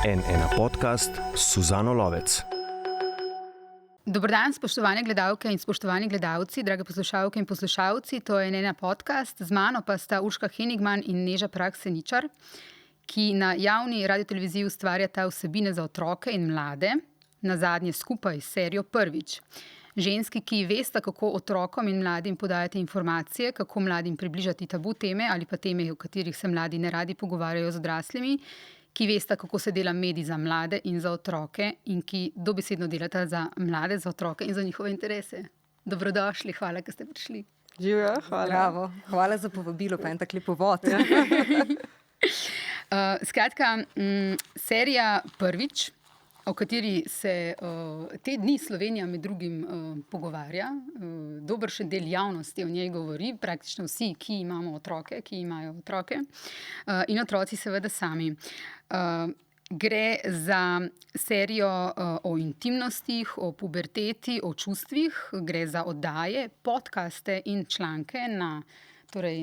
NN podcast s Suzano Lovec. Dober dan, spoštovane gledalke in spoštovani gledalci, drage poslušalke in poslušalci. To je NN podcast, z mano pa sta Urška Henigman in Neža Prah-Seničar, ki na javni radioteleviziji ustvarjata vsebine za otroke in mlade, nazadnje skupaj s serijo Prvič. Ženski, ki vesta, kako otrokom in mladim podajati informacije, kako mladim približati tabu teme ali pa teme, o katerih se mladi ne radi pogovarjajo z odraslimi, ki vesta, kako se dela medij za mlade in za otroke in ki dobesedno delata za mlade, za otroke in za njihove interese. Dobrodošli, hvala, da ste prišli. Živjo, hvala. Bravo. Hvala za povabilo, pa en tak lep uvod. Skratka, serija Prvič, o kateri se te dni Slovenija med drugim pogovarja. Dobršen del javnosti o njej govori, praktično vsi, ki imamo otroke, ki imajo otroke. In otroci seveda sami. Gre za serijo o intimnostih, o puberteti, o čustvih. Gre za oddaje, podcaste in članke na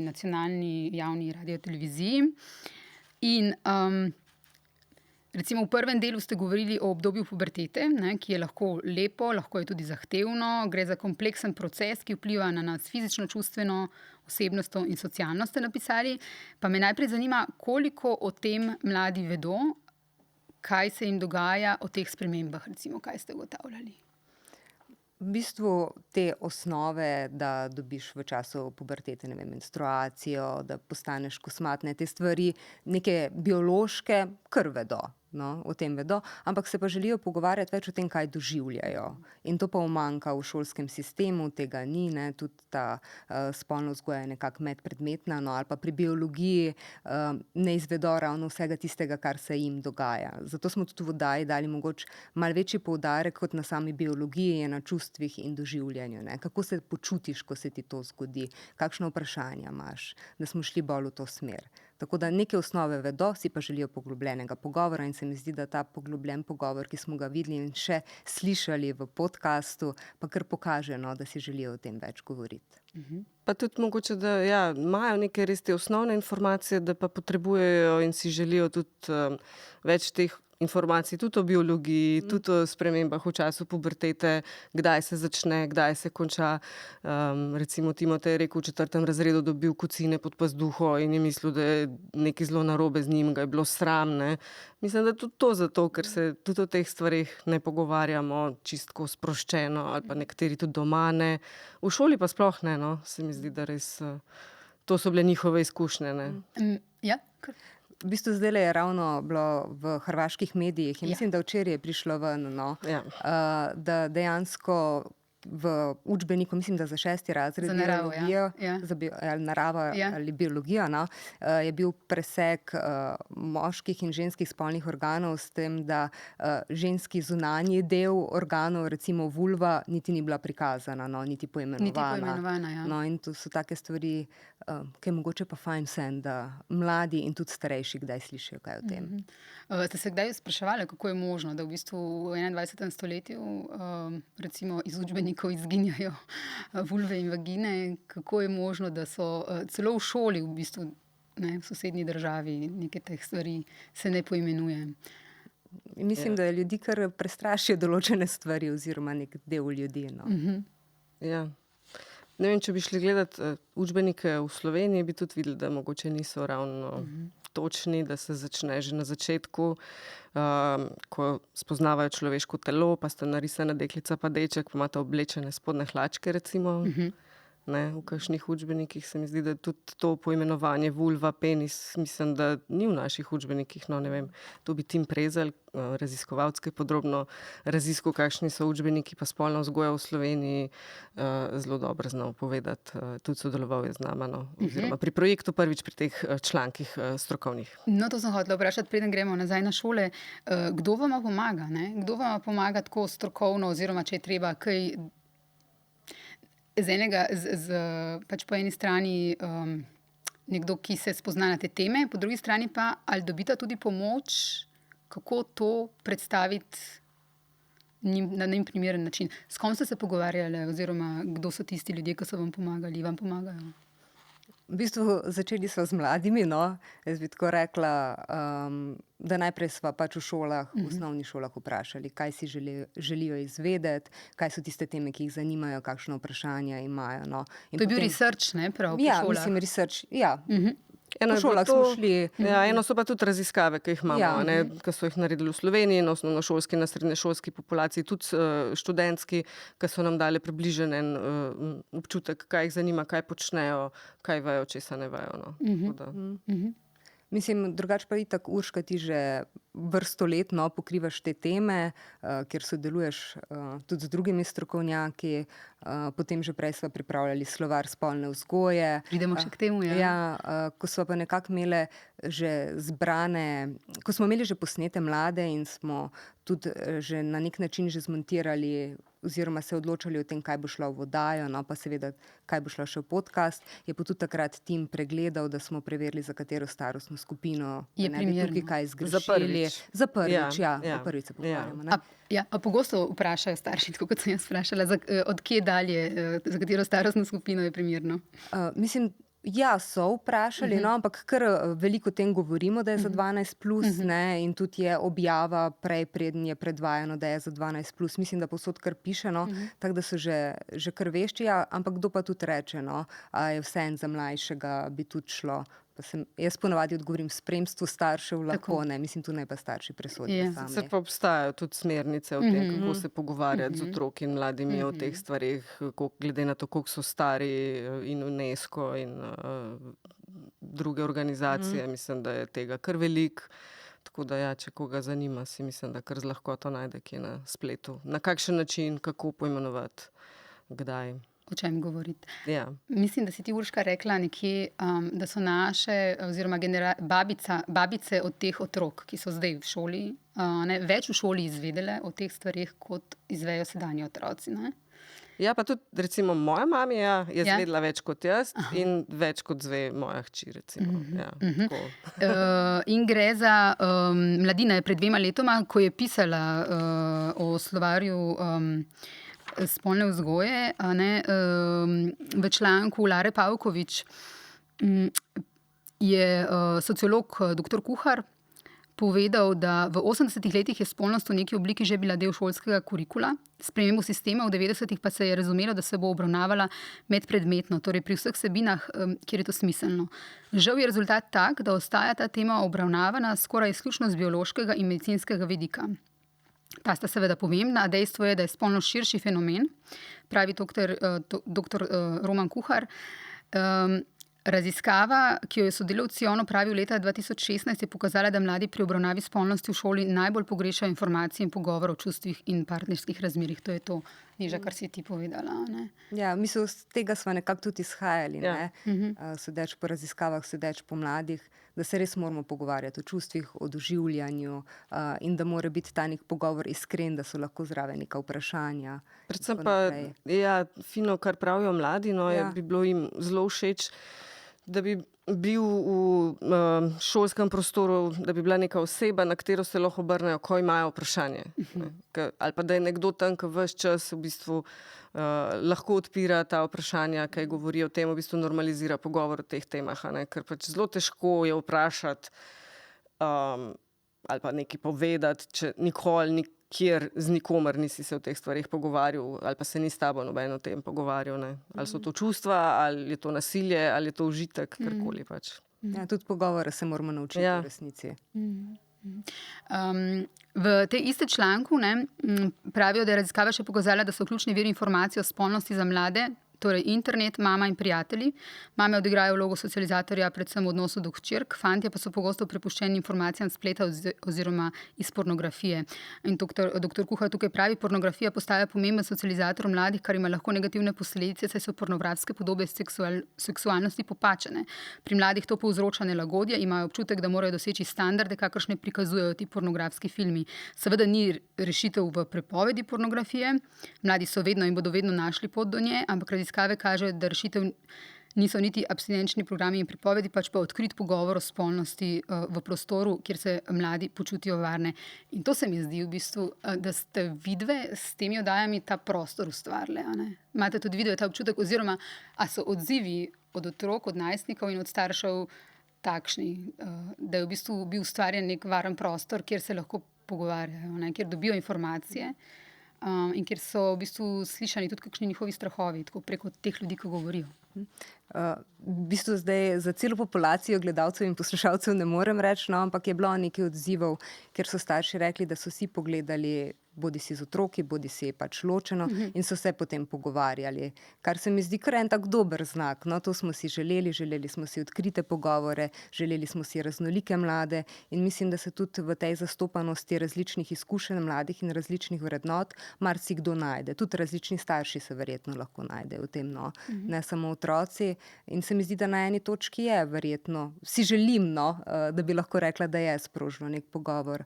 nacionalni javni radioteleviziji. In recimo v prvem delu ste govorili o obdobju pubertete, ki je lahko lepo, lahko je tudi zahtevno. Gre za kompleksen proces, ki vpliva na nas fizično, čustveno, osebnostno in socialno, ste napisali. Pa me najprej zanima, koliko o tem mladi vedo, kaj se jim dogaja o teh spremembah, recimo, kaj ste ugotavljali? V bistvu te osnove, da dobiš v času pubertete, menstruacijo, da postaneš kosmatne, te stvari, neke biološke, kar vedo. O tem vedo, ampak se pa želijo pogovarjati več o tem, kaj doživljajo. In to pa umanjka v šolskem sistemu, tega ni, tudi ta spolna vzgoja je nekako medpredmetna, ali pa pri biologiji ne izvedo ravno vsega tistega, kar se jim dogaja. Zato smo tudi v oddaji dali mogoče malo večji poudarek kot na sami biologiji, je na čustvih in doživljanju. Kako se počutiš, ko se ti to zgodi, kakšno vprašanje imaš, da smo šli bolj v to smer. Tako da neke osnove vedo, si pa želijo poglobljenega pogovora in se mi zdi, da ta poglobljen pogovor, ki smo ga videli in še slišali v podcastu, pa kar kaže, da si želijo o tem več govoriti. Pa tudi mogoče, da imajo neke res te osnovne informacije, da pa potrebujejo in si želijo tudi več teh informacij, tudi o biologiji, tudi o spremembah v času pubertete, kdaj se začne, kdaj se konča. Recimo Timotej je rekel, v 4. razredu dobil kocine pod pazduho in je mislil, da je nekaj zelo narobe z njim, ga je bilo sram. Mislim, da tudi to zato, ker se tudi o teh stvareh ne pogovarjamo čistko sproščeno ali pa nekateri tudi doma ne. V šoli pa sploh ne, se mi zdi, da res to so bile njihove izkušnje. Ja, V bistvu zdaj je ravno bilo v hrvaških medijih in mislim, da včeraj je prišlo ven, da dejansko v učbeniku, mislim, da za 6. razred biologijo, naravo ali biologijo, je bil presek moških in ženskih spolnih organov s tem, da ženski zunanji del organov, recimo vulva, niti ni bila prikazana, niti poimenovana. In to so take stvari, ki je mogoče pa fajn vsem, da mladi in tudi starejši kdaj slišijo kaj o tem. Ste se kdaj spraševali, kako je možno, da v bistvu v 21. stoletju recimo iz učbenikov izginjajo vulve in vagine? Kako je možno, da so celo v šoli, v bistvu v sosednji državi, neke teh stvari se ne poimenuje? Mislim, da ljudi kar prestrašijo določene stvari oziroma nek del ljudi. Ja. Ne vem, če bi šli gledati učbenike v Sloveniji, bi tudi videli, da mogoče niso ravno točni, da se začne že na začetku, ko spoznavajo človeško telo, pa sta narisana deklica pa deček, pa imata oblečene spodnje hlačke, recimo. V kakšnih učbenikih se mi zdi, da tudi to poimenovanje vulva, penis, mislim, da ni v naših učbenikih, ne vem, to bi Tim Prezelj, raziskovalec, ki je podrobno raziskal, kakšni so učbeniki pa spolna vzgoja v Sloveniji, zelo dobro znal povedati, tudi sodeloval je z nama, oziroma pri projektu Prvič, pri teh člankih strokovnih. To sem hotela vprašati, preden gremo nazaj na šole. Kdo vam pomaga? Kdo vam pomaga tako strokovno, oziroma če je treba kaj pač po eni strani nekdo, ki se spozna na te teme, po drugi strani pa ali dobita tudi pomoč, kako to predstaviti na njim primeren način. S kom ste se pogovarjali, oziroma kdo so tisti ljudje, ki so vam pomagali, vam pomagajo? V bistvu začeli smo z mladimi, no. Jaz bi tako rekla, da najprej sva pač v šolah, v osnovnih šolah vprašali, kaj si želijo izvedeti, kaj so tiste teme, ki jih zanimajo, kakšna vprašanja imajo, no. In To je bil potem- research, ne, prav po Ja, šolah. mislim, research, ja. Eno Po je bilo šolah to, smo šli. Ja, eno so pa tudi raziskave, ki jih imamo, Ja. ki so jih naredili v Sloveniji, na osnovnošolski, na srednješolski populaciji, tudi študentski, ki so nam dali približen en občutek, kaj jih zanima, kaj počnejo, kaj vejo, česa ne vejo. No. Tako da- Mislim, drugače pa itak, Urška, ti že vrsto let, no, pokrivaš te teme, kjer sodeluješ tudi z drugimi strokovnjaki. Potem že prej sva pripravljali slovar spolne vzgoje. Pridemo še k temu, ja. Ja, ko sva pa nekako imele že zbrane, ko smo imeli že posnete mlade in smo tudi že na nek način že zmontirali oziroma se odločali o tem, kaj bo šlo v oddajo, no pa seveda, kaj bo šlo še v podcast, je pa tudi takrat tim pregledal, da smo preverili, za katero starostno skupino Je da ne bi primerno. tukaj kaj Za zgrešili. prvič. Za prvič, Ja, ja. ja. O prvič se Ja. pogovarjamo. ne. A pogosto vprašajo starši, tako kot sem jaz vprašala, od kje dalje, za katero starostno skupino je primerno? Mislim, ja, so vprašali, no, ampak kar veliko o tem govorimo, da je za 12 plus, ne, in tudi je objava prej, preden je predvajano, da je za 12 plus. Mislim, da povsod kar piše, no, tako da so že kar vešči, ja, ampak kdo pa tudi reče, no, a je vseeno za mlajšega bi tudi šlo. Pa jaz ponavadi odgovorim, v spremstvu staršev lahko, ne, mislim, tu naj pa starši presodijo Ja. sami. Sicer pa obstajajo tudi smernice o tem, kako se pogovarjati z otroki in mladimi o teh stvarih, glede na to, koliko so stari in UNESCO in druge organizacije. Mislim, da je tega kar veliko. Tako da ja, če koga zanima, si mislim, da kar z lahkoto najde kje na spletu. Na kakšen način, kako poimenovati, kdaj. O čem govoriti? Ja. Mislim, da si ti, Urška, rekla nekje, da so naše oziroma babice od teh otrok, ki so zdaj v šoli, več v šoli izvedele o teh stvarih, kot izvejo sedanji otroci. Ne? Ja, pa tudi recimo moja mama je Ja. zvedela več kot jaz in več kot zve moja hči, recimo. Ja, tako. In gre za Mladina je pred 2 letoma, ko je pisala o slovarju spolne vzgoje, v članku Lare Pavkovič je sociolog dr. Kuhar povedal, da v 80 letih je spolnost v neki obliki že bila del šolskega kurikula, s spremembo sistema v 90 pa se je razumelo, da se bo obravnavala medpredmetno, torej pri vseh vsebinah, kjer je to smiselno. Žal je rezultat tak, da ostaja ta tema obravnavana skoraj izključno z biološkega in medicinskega vidika. Ta sta seveda pomembna, dejstvo je, da je spolnost širši fenomen, pravi dr. Roman Kuhar. Raziskava, ki jo je sodelavci ONO opravil leta 2016, je pokazala, da mladi pri obravnavi spolnosti v šoli najbolj pogrešajo informacije in pogovor o čustvih in partnerskih razmerjih. To je to, Neža, kar si ti povedala. Ne? Ja, mislim, z tega smo nekako tudi izhajali, Ja. ne? Sodeč po raziskavah, sodeč po mladih, da se res moramo pogovarjati o čustvih, o doživljanju in da mora biti ta nek pogovor iskren, da so lahko zraven neka vprašanja. Predvsem tako pa, naprej. ja, fino, kar pravijo mladi, no, Ja. bi bilo jim zelo všeč, da bi bil v šolskem prostoru, da bi bila neka oseba, na katero se lahko obrnejo, ko imajo vprašanje. Ne. Ali pa da je nekdo tam, ki ves čas v bistvu lahko odpira ta vprašanja, kaj govori o tem, v bistvu normalizira pogovor o teh temah, a ne. Ker pač zelo težko je vprašati ali pa nekaj povedati, če nikoli nikjer z nikomer nisi se o teh stvarih pogovarjal ali pa se ni s tabo noben o tem pogovarjal. Ne. Ali so to čustva, ali je to nasilje, ali je to užitek, karkoli pač. Ja, tudi pogovora se moramo naučiti Ja. v resnici. V tej istem članku pravijo, da je raziskava še pokazala, da so ključni viri informacij o spolnosti za mlade, torej internet, mama in prijatelji. Mame odigrajo vlogo socializatorja, predvsem v odnosu do hčerk, fantje pa so pogosto prepuščeni informacijam spleta oziroma iz pornografije. In dr. Kuhar tukaj pravi, pornografija postaja pomemben socializator mladih, kar ima lahko negativne posledice, saj so pornografske podobe seksualnosti popačene. Pri mladih to povzroča nelagodje, imajo občutek, da morajo doseči standarde, kakršne prikazujejo ti pornografski filmi. Seveda ni rešitev v prepovedi pornografije, mladi so vedno in bodo vedno našli pot do nje, ampak raziskave kažejo, da rešitev niso niti abstinenčni programi in pripovedi, pač pa odkrit pogovor o spolnosti v prostoru, kjer se mladi počutijo varne. In to se mi zdi v bistvu, da ste vidve s temi oddajami ta prostor ustvarili. Imate tudi vidve ta občutek, oziroma a so odzivi od otrok, od najstnikov in od staršev takšni, da je v bistvu bil ustvarjen nek varen prostor, kjer se lahko pogovarjajo, kjer dobijo informacije in kjer so v bistvu slišani tudi kakšni njihovi strahovi, tako preko teh ljudi, ki govorijo. V bistvu zdaj za celo populacijo gledalcev in poslušalcev ne morem reči, ampak je bilo nekaj odzivov, ker so starši rekli, da so si pogledali bodi si z otroki, bodi si pač ločeno in so se potem pogovarjali. Kar se mi zdi kar en tak dober znak. No, to smo si želeli smo si odkrite pogovore, želeli smo si raznolike mlade in mislim, da se tudi v tej zastopanosti različnih izkušenj mladih in različnih vrednot marsikdo najde. Tudi različni starši se verjetno lahko najdejo v tem, no. Ne samo otroci. In se mi zdi, da na eni točki je verjetno, si želim, no, da bi lahko rekla, da je sprožilo nek pogovor.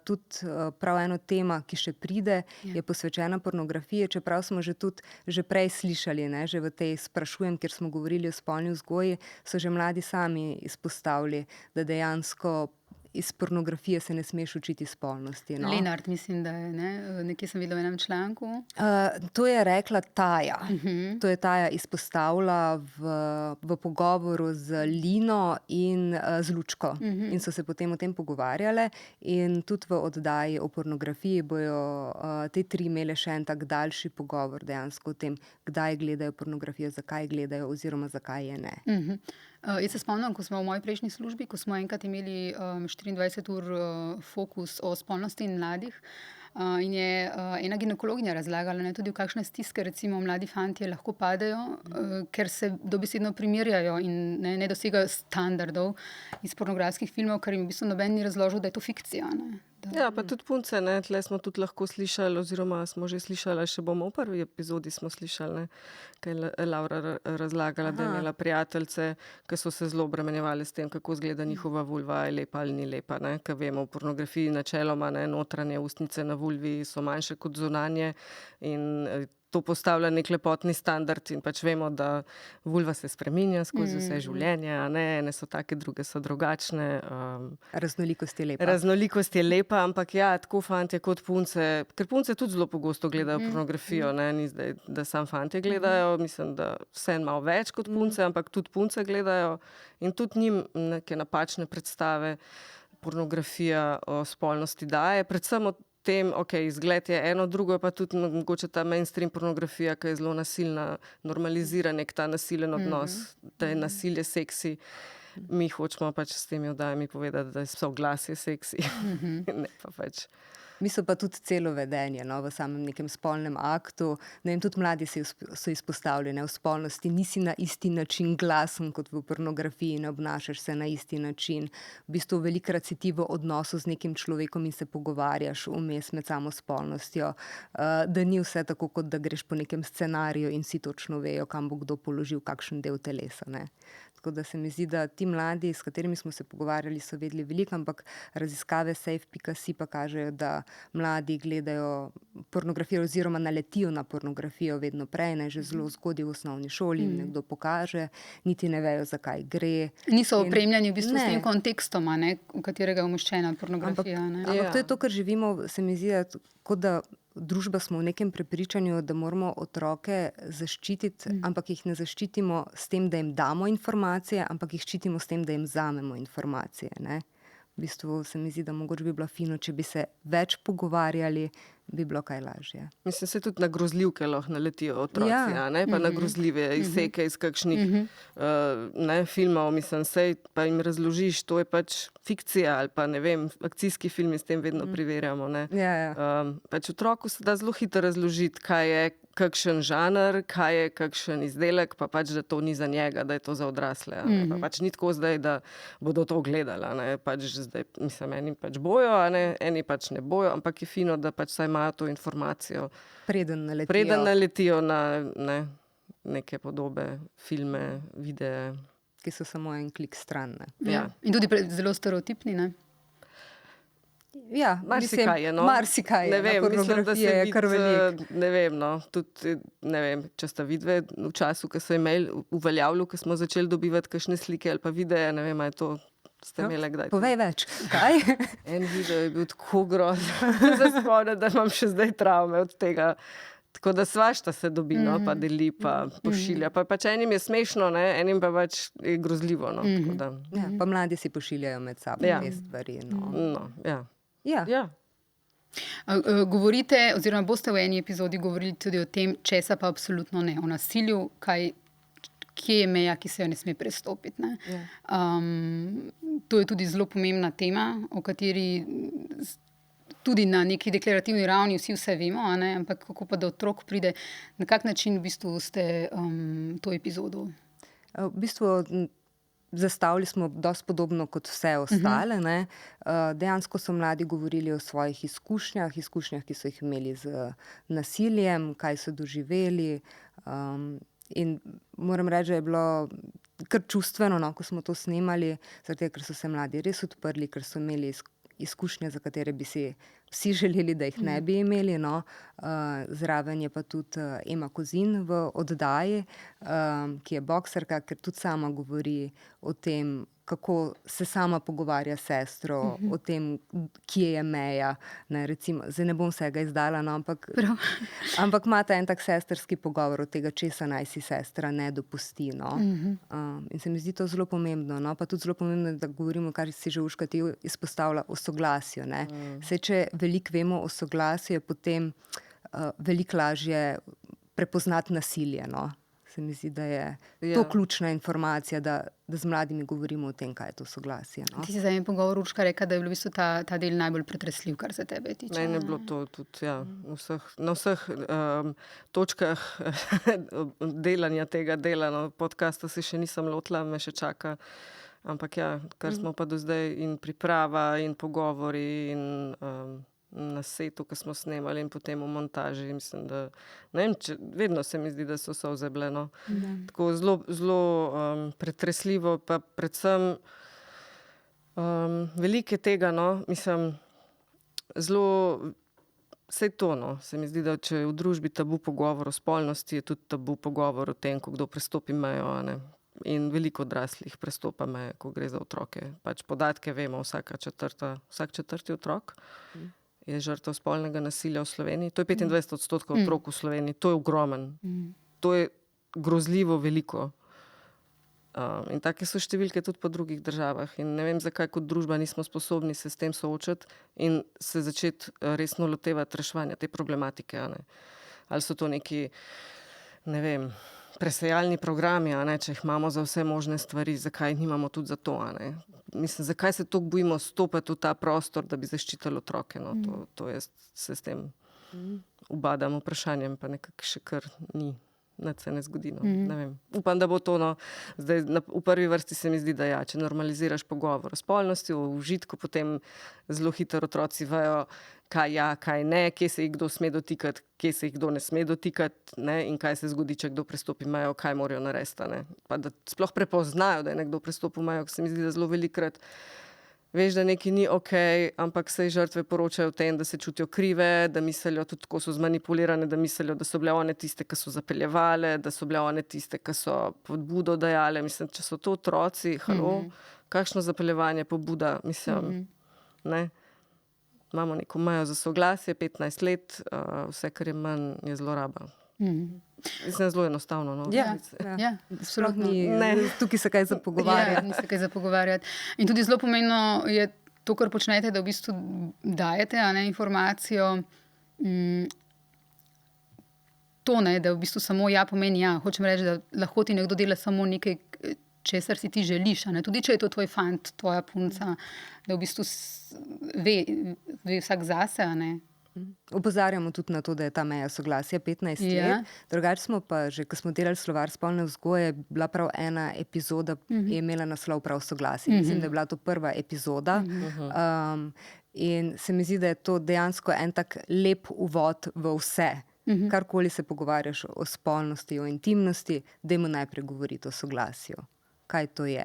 Tudi prav eno tema, ki še pride, je posvečena pornografiji, čeprav smo že prej slišali, ne, že v tej sprašujem, kjer smo govorili o spolni vzgoji, so že mladi sami izpostavili, da dejansko iz pornografije se ne smeš učiti spolnosti. No. Lenart, mislim, da je, ne? Nekje sem videla v enem članku. To je rekla Taja. To je Taja izpostavila v pogovoru z Lino in z Lučko. In so se potem o tem pogovarjale in tudi v oddaji o pornografiji bojo te tri imele še en tak daljši pogovor dejansko o tem, kdaj gledajo pornografijo, zakaj gledajo oziroma zakaj je ne. Jaz se spomnim, ko smo v moji prejšnji službi, ko smo enkrat imeli 24 ur fokus o spolnosti in mladih, in je ena ginekologinja razlagala, ne, tudi v kakšne stiske recimo mladi fantje lahko padejo, ker se dobesedno primerjajo in ne dosegajo standardov iz pornografskih filmov, ker jim v bistvu noben ni razložil, da je to fikcija. Ne. Ja, pa tudi punce, ne, tle smo tudi lahko slišali, oziroma smo že slišali, še bomo v prvi epizodi smo slišali, ne, kaj je Laura razlagala, da je imela prijateljce, ki so se zelo obremenjevali s tem, kako izgleda njihova vulva, je lepa ali ni lepa, ne, ker vemo, v pornografiji načeloma, ne, notranje ustnice na vulvi so manjše kot zunanje in to postavlja nek lepotni standard in pač vemo, da vulva se spreminja skozi vse življenje, a ne, ene so take, druge so drugačne. Raznolikost je lepa. Raznolikost je lepa, ampak ja, tako fantje kot punce, ker punce tudi zelo pogosto gledajo pornografijo, ne, ni zdaj, da sam fantje gledajo, mislim, da vseeno malo več kot punce, ampak tudi punce gledajo in tudi njim neke napačne predstave pornografija o spolnosti daje, predvsem o tem, izgled je eno, drugo je pa tudi mogoče ta mainstream pornografija, ki je zelo nasilna, normalizira nek ta nasilen odnos, da je nasilje seksi. Mi hočemo pač s temi oddajami povedati, da je soglasje seksi. Ne pa pač. Mi so pa tudi celo vedenje, no, v samem nekem spolnem aktu. Ne vem, tudi mladi so izpostavljeni v spolnosti, nisi na isti način glasen kot v pornografiji, ne obnašaš se na isti način. V bistvu velikokrat si ti v odnosu z nekim človekom in se pogovarjaš vmes med samo spolnostjo, da ni vse tako, kot da greš po nekem scenariju in si točno vejo, kam bo kdo položil kakšen del telesa, ne. Tako da se mi zdi, da ti mladi, s katerimi smo se pogovarjali, so vedeli veliko, ampak raziskave safe.si pa kažejo, da mladi gledajo pornografijo oziroma naletijo na pornografijo vedno prej, ne, že zelo zgodaj v osnovni šoli, jim nekdo pokaže, niti ne vejo, zakaj gre. Niso opremljeni v bistvu s tem kontekstom, ne, v katerega je umeščena pornografija. Ampak to je to, kar živimo, se mi zdi, kot da družba smo v nekem prepričanju, da moramo otroke zaščititi, ampak jih ne zaščitimo s tem, da jim damo informacije, ampak jih ščitimo s tem, da jim vzamemo informacije, ne. V bistvu se mi zdi, da mogoče bi bilo fino, če bi se več pogovarjali, bi bilo kaj lažje. Mislim, se tudi na grozljivke lahko naletijo otroci, a ne, pa na grozljive izseke iz kakšnih ne, filmov, mislim, sej pa jim razložiš, to je pač fikcija ali pa ne vem, akcijski filmi s tem vedno preverjamo, ne. Pač otroku se da zelo hitro razložiti, kaj je kakšen žanr, kaj je kakšen izdelek, pa pač, da to ni za njega, da je to za odrasle. Pa pač ni tako zdaj, da bodo to gledali, ne, pač zdaj, mislim, eni pač bojo, a ne, eni pač ne bojo, ampak je fino, da pač saj imajo to informacijo. Preden naletijo na ne, neke podobe, filme, videe. Ki so samo en klik stran, ne. Ja. In tudi zelo stereotipni, ne? Ja, Marsikaj je, no. Marsikaj je. Ne vem, mislim, da se pornografije je kar veliko. vidi, ne vem, no, tudi, ne vem, če sta vidve v času, ko so imeli uveljavljal, ko smo začeli dobivati kakšne slike ali pa videe, ne vem, a je to ste imeli kdaj. Povej več. Kaj? En video je bil tako grozen, za spomniti, da imam še zdaj travme od tega. Tako da svašta se dobi, no, pa deli, pa pošilja. Pa pač enim je smešno, ne, enim pa pač je grozljivo, no. Tako da, Ja, pa mladi si pošiljajo med sabo Ja. te stvari. No. no, ja. Ja. Ja. Govorite, oziroma boste v eni epizodi govorili tudi o tem, česa pa absolutno ne, o nasilju, kje je meja, ki se jo ne sme prestopiti. Ne? Ja. To je tudi zelo pomembna tema, o kateri tudi na neki deklarativni ravni vse vemo, a ne? Ampak kako pa do otrok pride, na kak način v bistvu ste to epizodo? V bistvu zastavili smo dosti podobno kot vse ostale. Ne? Dejansko so mladi govorili o svojih izkušnjah, ki so jih imeli z nasiljem, kaj so doživeli. In moram reči, da je bilo kar čustveno, no, ko smo to snemali, zato ker so se mladi res odprli, ker so imeli izkušnje, za katere bi si vsi želeli, da jih ne bi imeli. No. Zraven je pa tudi Ema Kozin v oddaji, ki je bokserka, ker tudi sama govori o tem, kako se sama pogovarja s sestro, o tem, kje je meja. Ne, recimo, zdaj ne bom vsega izdala, no, ampak imata en tak sestrski pogovor od tega, česa naj si sestra ne dopusti. No. In se mi zdi to zelo pomembno. No. Pa tudi zelo pomembno, da govorimo, kar si že Urška ti izpostavlja, o soglasju. Saj, če veliko vemo o soglasju, je potem veliko lažje prepoznati nasilje. No. Se mi zdi, da je to ključna informacija, da z mladimi govorimo o tem, kaj je to soglasje. No. Ti si za en pogovor, Urška, rekla, da je bil v bistvu ta del najbolj pretresljiv, kar se tebe tiče. Meni je bilo to tudi, ja, na vseh točkah delanja tega dela, no, podcasta se še nisem lotila, me še čaka. Ampak ja, kar smo pa do zdaj in priprava in pogovori in na setu, ko smo snemali in potem v montaži, mislim, da ne vem, vedno se mi zdi, da so solze bile, no. Tako zelo pretresljivo, pa predvsem veliko je tega, no, mislim, zelo vse to, no, se mi zdi, da če je v družbi tabu pogovor o spolnosti, je tudi tabu pogovor o tem, ko kdo prestopi mejo, a ne. In veliko odraslih prestopa meje, ko gre za otroke. Pač podatke vemo, vsak četrti otrok je žrtev spolnega nasilja v Sloveniji. To je 25% otrok v Sloveniji. To je ogromen. To je grozljivo veliko. In take so številke tudi po drugih državah. In ne vem, zakaj kot družba nismo sposobni se s tem soočati in se začeti resno lotevati reševanja te problematike. A ne? Ali so to neki, ne vem, presejalni programi, a ne, če jih imamo za vse možne stvari, zakaj jih nimamo tudi za to, a ne. Mislim, zakaj se toliko bojimo stopiti v ta prostor, da bi zaščitili otroke, no, to jaz se s tem ubadam vprašanjem, pa nekako še kar ni, nič se ne zgodi, no, ne vem. Upam, da bo to, no, zdaj v prvi vrsti se mi zdi, da ja, če normaliziraš pogovor o spolnosti, o užitku, potem zelo hitro otroci vejo, kaj ja, kaj ne, kje se jih kdo sme dotikati, kje se jih kdo ne sme dotikati, ne, in kaj se zgodi, če kdo prestopi mejo, kaj morajo narediti, ne. Pa da sploh prepoznajo, da je nekdo prestopil mejo, ker se mi zdi, da zelo velikokrat veš, da nekaj ni okej, ampak se žrtve poročajo o tem, da se čutijo krive, da mislijo tudi, tako so zmanipulirane, da mislijo, da so bile one tiste, ki so zapeljevale, da so bile one tiste, ki so podbudo dajale. Mislim, če so to otroci, kakšno zapeljevanje, pobuda, mislim, ne. Imamo neko mejo za soglasje, 15 let, vse, kar je manj, je zloraba. Mislim, zelo enostavno. No? Ja, absolutno. Tukaj se kaj za pogovarjati. Ja, ni se kaj za pogovarjati. In tudi zelo pomembno je to, kar počnete, da v bistvu dajete, a ne, informacijo. To, ne, da v bistvu samo ja pomeni ja. Hočem reči, da lahko ti nekdo dela samo nekaj, česar si ti želiš, ne? Tudi če je to tvoj fant, tvoja punca, da v bistvu ve vsak zase, a ne. Opozarjamo tudi na to, da je ta meja soglasja 15 let. Drugače smo pa že, ko smo delali Slovar spolne vzgoje, bila prav ena epizoda, je imela naslov prav soglasje. Mislim, da je bila to prva epizoda. In se mi zdi, da je to dejansko en tak lep uvod v vse. Karkoli se pogovarjaš o spolnosti, o intimnosti, dajmo najprej govoriti o soglasju. Kaj to je?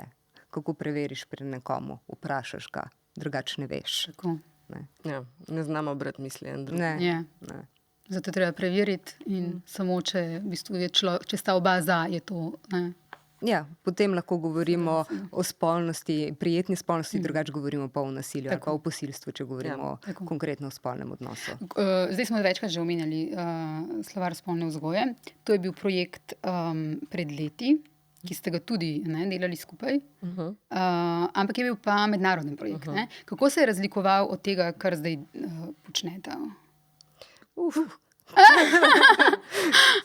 Kako preveriš pri nekomu? Vprašaš ga, drugače ne veš. Tako. Ne. Ja, ne znamo brati misli en drug. Ne. Ja. Ne. Zato je treba preveriti in samo, če, v bistvu če sta oba za, je to. Ne? Ja, potem lahko govorimo o spolnosti, prijetni spolnosti, drugače govorimo pa o nasilju ali pa o posilstvu, če govorimo tako. konkretno o spolnem odnosu. Zdaj smo večkrat že omenjali slovar spolne vzgoje. To je bil projekt pred leti, ki ste ga tudi delali skupaj, ampak je bil pa mednaroden projekt. Ne? Kako se je razlikoval od tega, kar zdaj počnete?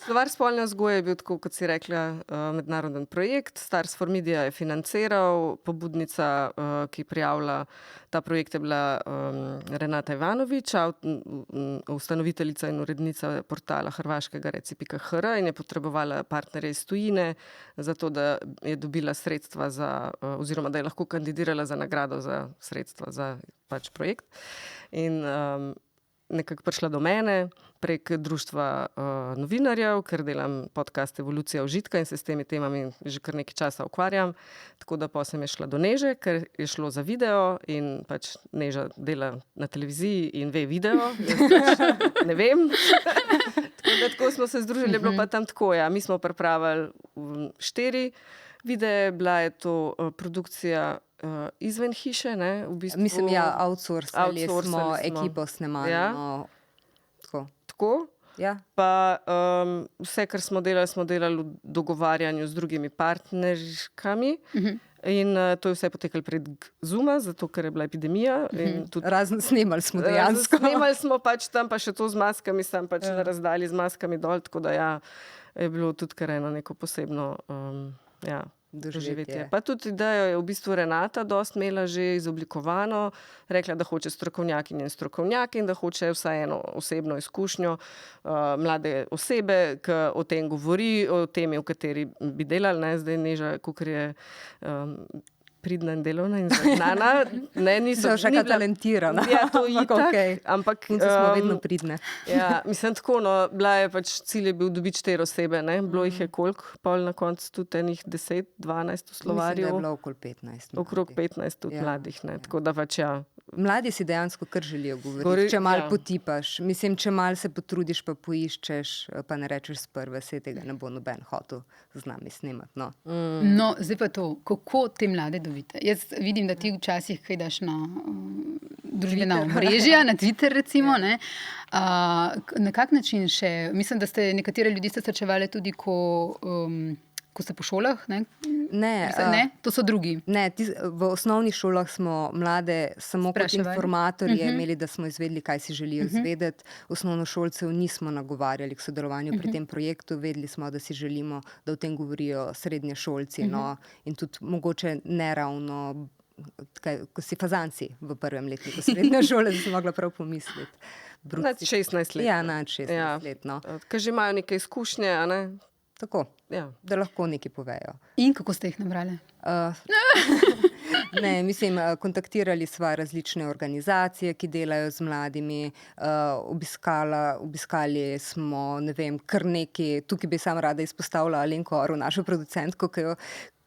Slovar spolne vzgoje je bil, tako kot si rekla, mednaroden projekt. Stars for Media je financiral, pobudnica, ki prijavlja ta projekt, je bila Renata Ivanović, ustanoviteljica in urednica portala hrvaškega reci.hr in je potrebovala partnerje iz tujine, zato da je dobila sredstva oziroma da je lahko kandidirala za nagrado za sredstva za pač projekt. In nekako prišla do mene prek društva novinarjev, ker delam podcast Evolucija užitka in se s temi temami že kar nekaj časa ukvarjam. Tako da pa sem šla do Neže, ker je šlo za video in pač Neža dela na televiziji in ve video. Jaz pač ne vem. Tako smo se združili, je bilo pa tam tako. Ja. Mi smo pripravili 4 videe, bila je to produkcija izven hiše, ne, v bistvu. Mislim, outsourcali smo ekipo snemalno. Ja. Tako. Ja. Pa vse, kar smo delali v dogovarjanju z drugimi partnerkami. In to je vse potekalo prek Zooma, zato ker je bila epidemija. Razen snemali smo dejansko. Snemali smo pač tam, pa še to z maskami, sam pač na razdalji z maskami dol, tako da ja, je bilo tudi kar eno neko posebno doživetje. Pa tudi idejo je v bistvu Renata dosti imela že izoblikovano, rekla, da hoče strokovnjakinje in strokovnjaki in da hoče vsaj eno osebno izkušnjo mlade osebe, ki o tem govori, o temi, v kateri bi delali, ne, zdaj Neža, kakor je pridna in delovna in zaznana. Niso še kaj talentirana. Ja, to itak, ampak punce smo vedno pridne. Ja, mislim tako, no, bila je pač, cilj je bil dobiti 4 osebe, ne, bilo jih je koliko, pol na koncu tudi enih 10, 12 v slovarju. Mislim, da je bilo okoli 15. Okrog 15 tudi mladih, ne, tako da pač ja. Mladi si dejansko kar želijo govoriti, če malo potipaš. Mislim, če malo se potrudiš, pa poiščeš, pa ne rečeš sprve, se tega ne bo noben hotel z nami snemati. No. No, zdaj pa to, kako te mlade dobite? Jaz vidim, da ti včasih kaj daš na družbena omrežja, na Twitter recimo. Ne? Na kak način še? Mislim, da ste nekatere ljudi srečevali tudi, ko ste po šolah, ne? Ne, to so drugi. Ne, v osnovnih šolah smo mlade samo kot informatorje imeli, da smo izvedeli, kaj si želijo izvedeti. Osnovnošolcev nismo nagovarjali k sodelovanju pri tem projektu, vedeli smo, da si želimo, da o tem govorijo srednješolci, no, in tudi mogoče neravno, ko si fazanci v prvem letniku srednje šole, da si mogla prav pomisliti. Nad 16 let. Ja, nad 16 let, no. Ker že imajo neke izkušnje, a ne? Tako, da lahko nekaj povejo. In kako ste jih nabrali? Ne, mislim, kontaktirali sva različne organizacije, ki delajo z mladimi, obiskali smo, ne vem, kar nekaj, tukaj bi sam rada izpostavila Alenko Oro, našo producentko,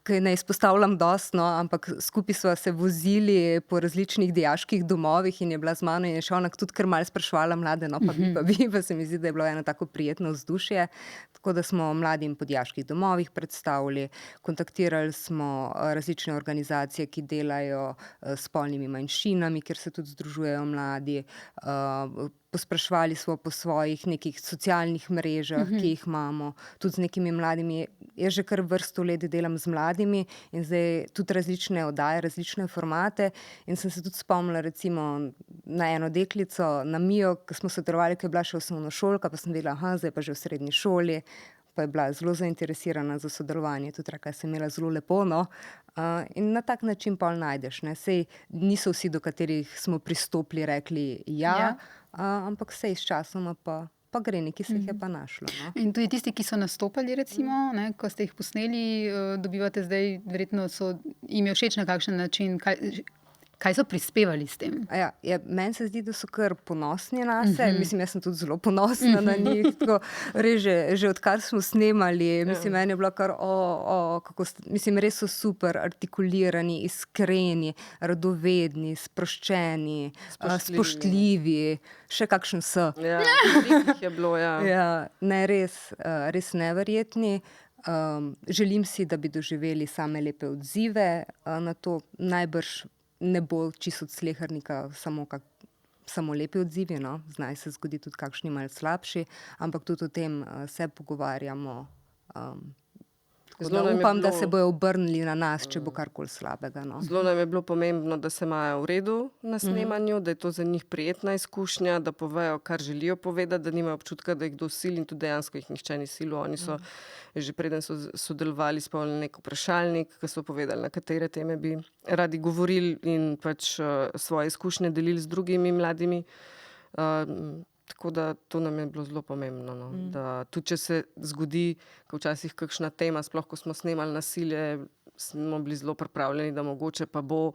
ki ne izpostavljam dosti, no, ampak skupaj sva se vozili po različnih dijaških domovih in je bila z mano in je še ona tudi kar malo spraševala mlade, no pa se mi zdi, da je bilo eno tako prijetno vzdušje. Tako da smo mladim po dijaških domovih predstavili, kontaktirali smo različne organizacije, ki delajo s spolnimi manjšinami, kjer se tudi združujejo mladi, pospraševali smo po svojih nekih socialnih mrežah, ki jih imamo, tudi z nekimi mladimi. Jaz že kar vrsto let delam z mladimi in zdaj tudi različne oddaje, različne formate in sem se tudi spomnila recimo na eno deklico, na Mijo, ki smo sodelovali, ki je bila še osnovnošolka, pa sem vedela, zdaj pa že v srednji šoli, pa je bila zelo zainteresirana za sodelovanje, tudi rekla, se imela zelo lepo, no. In na tak način pol najdeš, ne. Sej niso vsi, do katerih smo pristopili, rekli ampak sej s časoma pa gre, neki se jih je pa našlo. No. In tudi tisti, ki so nastopali recimo, ne, ko ste jih posneli, dobivate zdaj, verjetno so jim je všeč na kakšen način, kaj so prispevali s tem? Meni se zdi, da so kar ponosni na se. Mislim, jaz sem tudi zelo ponosna na njih. Tako, res že odkar smo snemali, mislim, meni je bilo kar, mislim, res so super artikulirani, iskreni, radovedni, sproščeni, spoštljivi, še kakšen so. Ja, veliko jih je bilo, ja. Ja, ne, res neverjetni. Želim si, da bi doživeli same lepe odzive na to. Najbrž ne bo čisto od slehernika samo lepi odzivi, no. Znaj se zgodi tudi kakšni malo slabši, ampak tudi o tem se pogovarjamo. Upam, da se bojo obrnili na nas, če bo karkoli slabega. No. Zelo nam je bilo pomembno, da se imajo v redu na snemanju, da je to za njih prijetna izkušnja, da povejo, kar želijo povedati, da nimajo občutka, da jih kdo sili, in tudi dejansko jih nihče ni silil. Oni so že preden so sodelovali, spolnili nek vprašalnik, ki so povedali, na katere teme bi radi govorili in pač svoje izkušnje delili z drugimi mladimi. Tako da to nam je bilo zelo pomembno. No. Da tudi če se zgodi, ko včasih kakšna tema, sploh ko smo snemali nasilje, smo bili zelo pripravljeni, da mogoče pa bo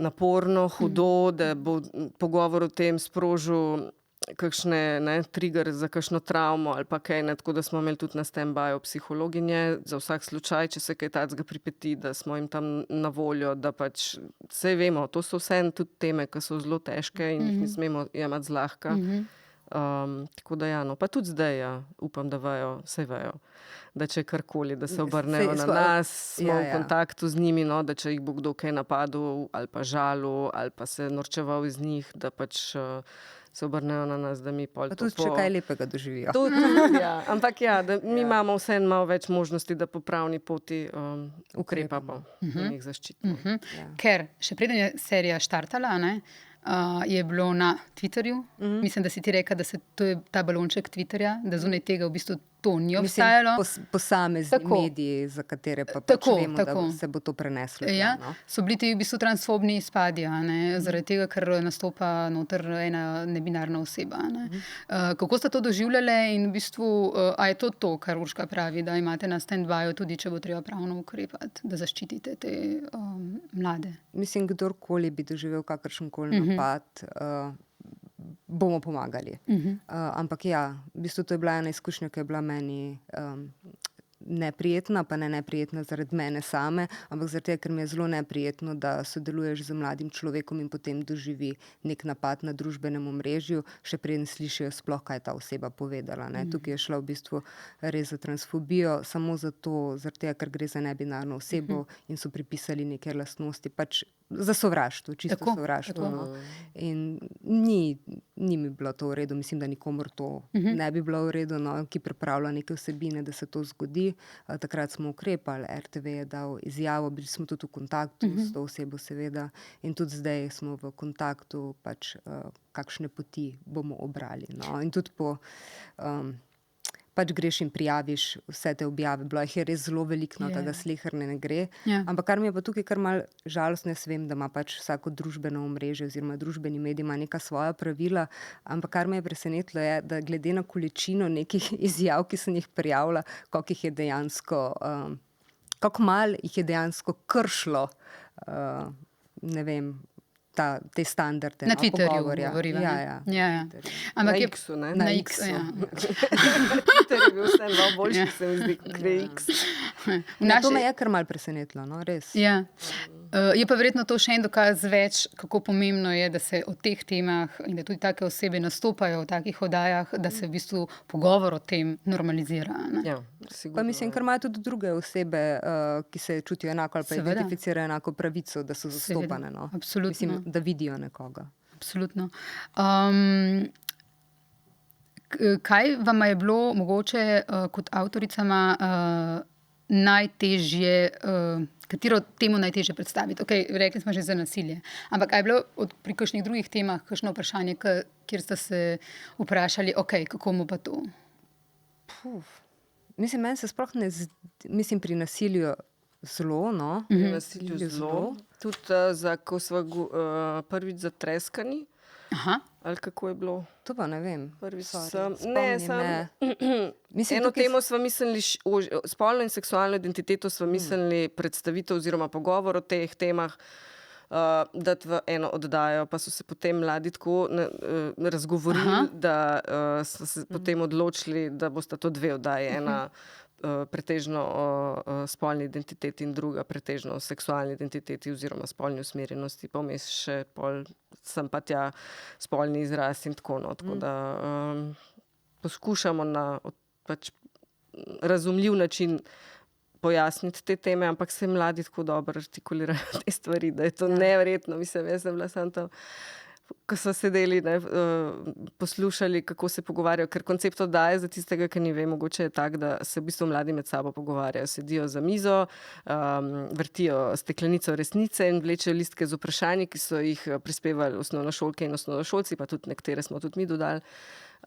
naporno, hudo, da bo pogovor o tem sprožil kakšne trigger za kakšno travmo ali pa kaj, tako da smo imeli tudi na stand-byu psihologinje za vsak slučaj, če se kaj takega pripeti, da smo jim tam na voljo, da pač saj vemo, to so vseeno tudi teme, ki so zelo težke in jih ne smemo jemati zlahka. Tako da ja, no, pa tudi zdaj, upam, da vejo, saj vejo, da če karkoli, da se obrnejo na nas, smo v kontaktu z njimi, no, da če jih bo kdo kaj napadel ali pa žalil ali pa se norčeval iz njih, da pač se obrnejo na nas, da mi pol to tudi če kaj lepega doživijo. Ampak da mi imamo vseeno malo več možnosti, da po pravni poti ukrepamo in jih zaščitimo. Ker še preden je serija štartala, je bilo na Twitterju, mislim, da si ti rekla, da to je ta balonček Twitterja, da zunaj tega v bistvu to ni obstajalo. Posamezni mediji, za katere pa pač vemo, da se bo to preneslo. No? So bili ti v bistvu transfobni izpadi, zaradi tega, ker nastopa noter ena nebinarna oseba. Kako ste to doživljali in v bistvu, a je to, kar Urška pravi, da imate na stand-byu tudi, če bo treba pravno ukrepati, da zaščitite te mlade? Mislim, kdorkoli bi doživel kakršenkoli napad, bomo pomagali. Ampak v bistvu to je bila ena izkušnja, ki je bila meni neprijetna, pa ne neprijetna zaradi mene same, ampak zaradi tega, ker mi je zelo neprijetno, da sodeluješ z mladim človekom in potem doživi nek napad na družbenem omrežju, še preden slišijo sploh, kaj je ta oseba povedala. Tukaj je šla v bistvu res za transfobijo, samo zato, zaradi tega, ker gre za nebinarno osebo in so pripisali neke lastnosti, pač za sovraštvo, čisto sovraštvo. No. In ni mi bilo to v redu, mislim, da nikomor to ne bi bilo v redu, no, ki pripravlja neke vsebine, da se to zgodi. Takrat smo ukrepali, RTV je dal izjavo, bili smo tudi v kontaktu s to osebo seveda in tudi zdaj smo v kontaktu, pač kakšne poti bomo obrali. No. In tudi pač greš in prijaviš vse te objave. Bilo jih je res zelo veliko, tega sleherne ne gre. Ampak kar mi je pa tukaj kar malo žalostno, jaz vem, da ima pač vsako družbeno omrežje oziroma družbeni medij ima neka svoja pravila, ampak kar me je presenetilo je, da glede na količino nekih izjav, ki sem jih prijavila, koliko jih je dejansko, kako malo jih je dejansko kršilo, ne vem, te standarde. Na Twitterju govoriva. Ja. Na X-u, ne? Na X-u, ja. Twitter je bil vse malo boljši, se mi zdi, kot je X. To me je kar malo presenetilo, no, res. Ja. Je pa verjetno to še en dokaz več, kako pomembno je, da se o teh temah in da tudi take osebe nastopajo v takih oddajah, da se v bistvu pogovor o tem normalizira. Ja, sigurno. Pa mislim, ker imajo tudi druge osebe, ki se čutijo enako ali pa identificirajo enako pravico, da so zastopane. No. Absolutno. Mislim, da vidijo nekoga. Absolutno. Kaj vam je bilo mogoče kot avtoricama najtežje, katero temo najtežje predstaviti? Rekli smo že za nasilje. Ampak je bilo pri kakšnih drugih temah kakšno vprašanje, kjer ste se vprašali, kako bomo pa to? Mislim, meni se sploh ne mislim pri nasilju zelo, no. Pri nasilju zelo. Tudi ko smo prvič zatreskani. Ali kako je bilo? To pa ne vem. Eno temo smo mislili, spolno in seksualno identiteto smo mislili predstavitev oziroma pogovor o teh temah dati v eno oddajo, pa so se potem mladi tako razgovorili, da so se potem odločili, da bosta to 2 oddaji, ena pretežno o spolni identiteti in druga pretežno o seksualni identiteti oziroma spolni usmerjenosti, pa vmes še pol sem pa tja spolni izraz in tako, no. Tako da poskušamo na pač razumljiv način pojasniti te teme, ampak se mladi tako dobro artikulirajo te stvari, da je to neverjetno. Mislim, jaz sem bila samo tam, ko so sedeli, poslušali, kako se pogovarjajo, ker koncept oddaje za tistega, ki ne ve, mogoče je tak, da se v bistvu mladi med sabo pogovarjajo, sedijo za mizo, vrtijo steklenico resnice in vlečejo listke z vprašanji, ki so jih prispevali osnovnošolke in osnovnošolci, pa tudi nekatere smo tudi mi dodali.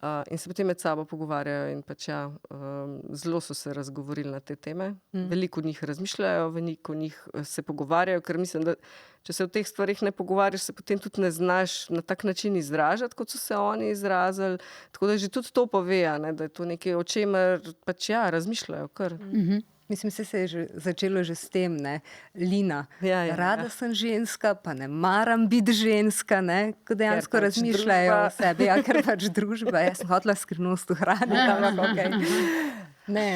In se potem med sabo pogovarjajo in pač zelo so se razgovorili na te teme. Veliko njih razmišljajo, veliko njih se pogovarjajo, ker mislim, da če se o teh stvarih ne pogovarjaš, se potem tudi ne znaš na tak način izražati, kot so se oni izrazili. Tako da že tudi to pove, da je to nekaj, o čemer pač razmišljajo kar. Mislim, se je že začelo že s tem, ne, Lina, rada sem ženska, pa ne maram biti ženska, ne, ko dejansko pač razmišljajo o sebi, ker pač družba, jaz sem hotela skrivnost ohraniti, ampak okej. Ne,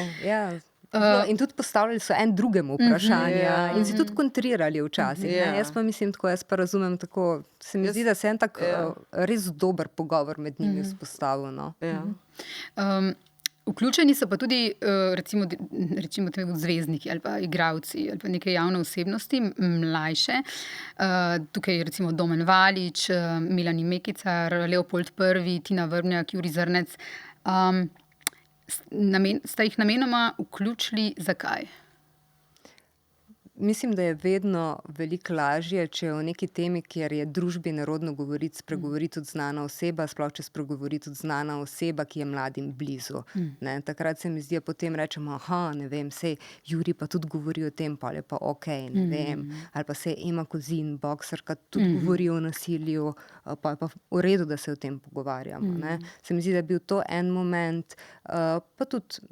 in tudi postavljali so en drugemu vprašanja in si tudi kontrirali včasih, ne, jaz pa mislim tako, jaz pa razumem tako, se mi zdi, da se en tak res dober pogovor med njimi vzpostavil, no. Vključeni so pa tudi recimo zvezdniki ali pa igralci ali pa neke javne osebnosti, mlajše. Tukaj recimo Domen Valič, Melanie Mekicar, Leopold I, Tina Vrbnjak, Jurij Zrnec. Sta jih namenoma vključili, zakaj? Mislim, da je vedno veliko lažje, če o neki temi, kjer je družbi nerodno govoriti, spregovori tudi znana oseba, sploh če spregovori tudi znana oseba, ki je mladim blizu. Ne, takrat se mi zdi, potem rečemo, ne vem, sej Jurij pa tudi govori o tem, pa je pa okej, ne vem. Ali pa sej Ema Kozin, boksarka, tudi govori o nasilju, pa je pa v redu, da se o tem pogovarjamo, ne. Se mi zdi, da je bil to en moment, pa tudi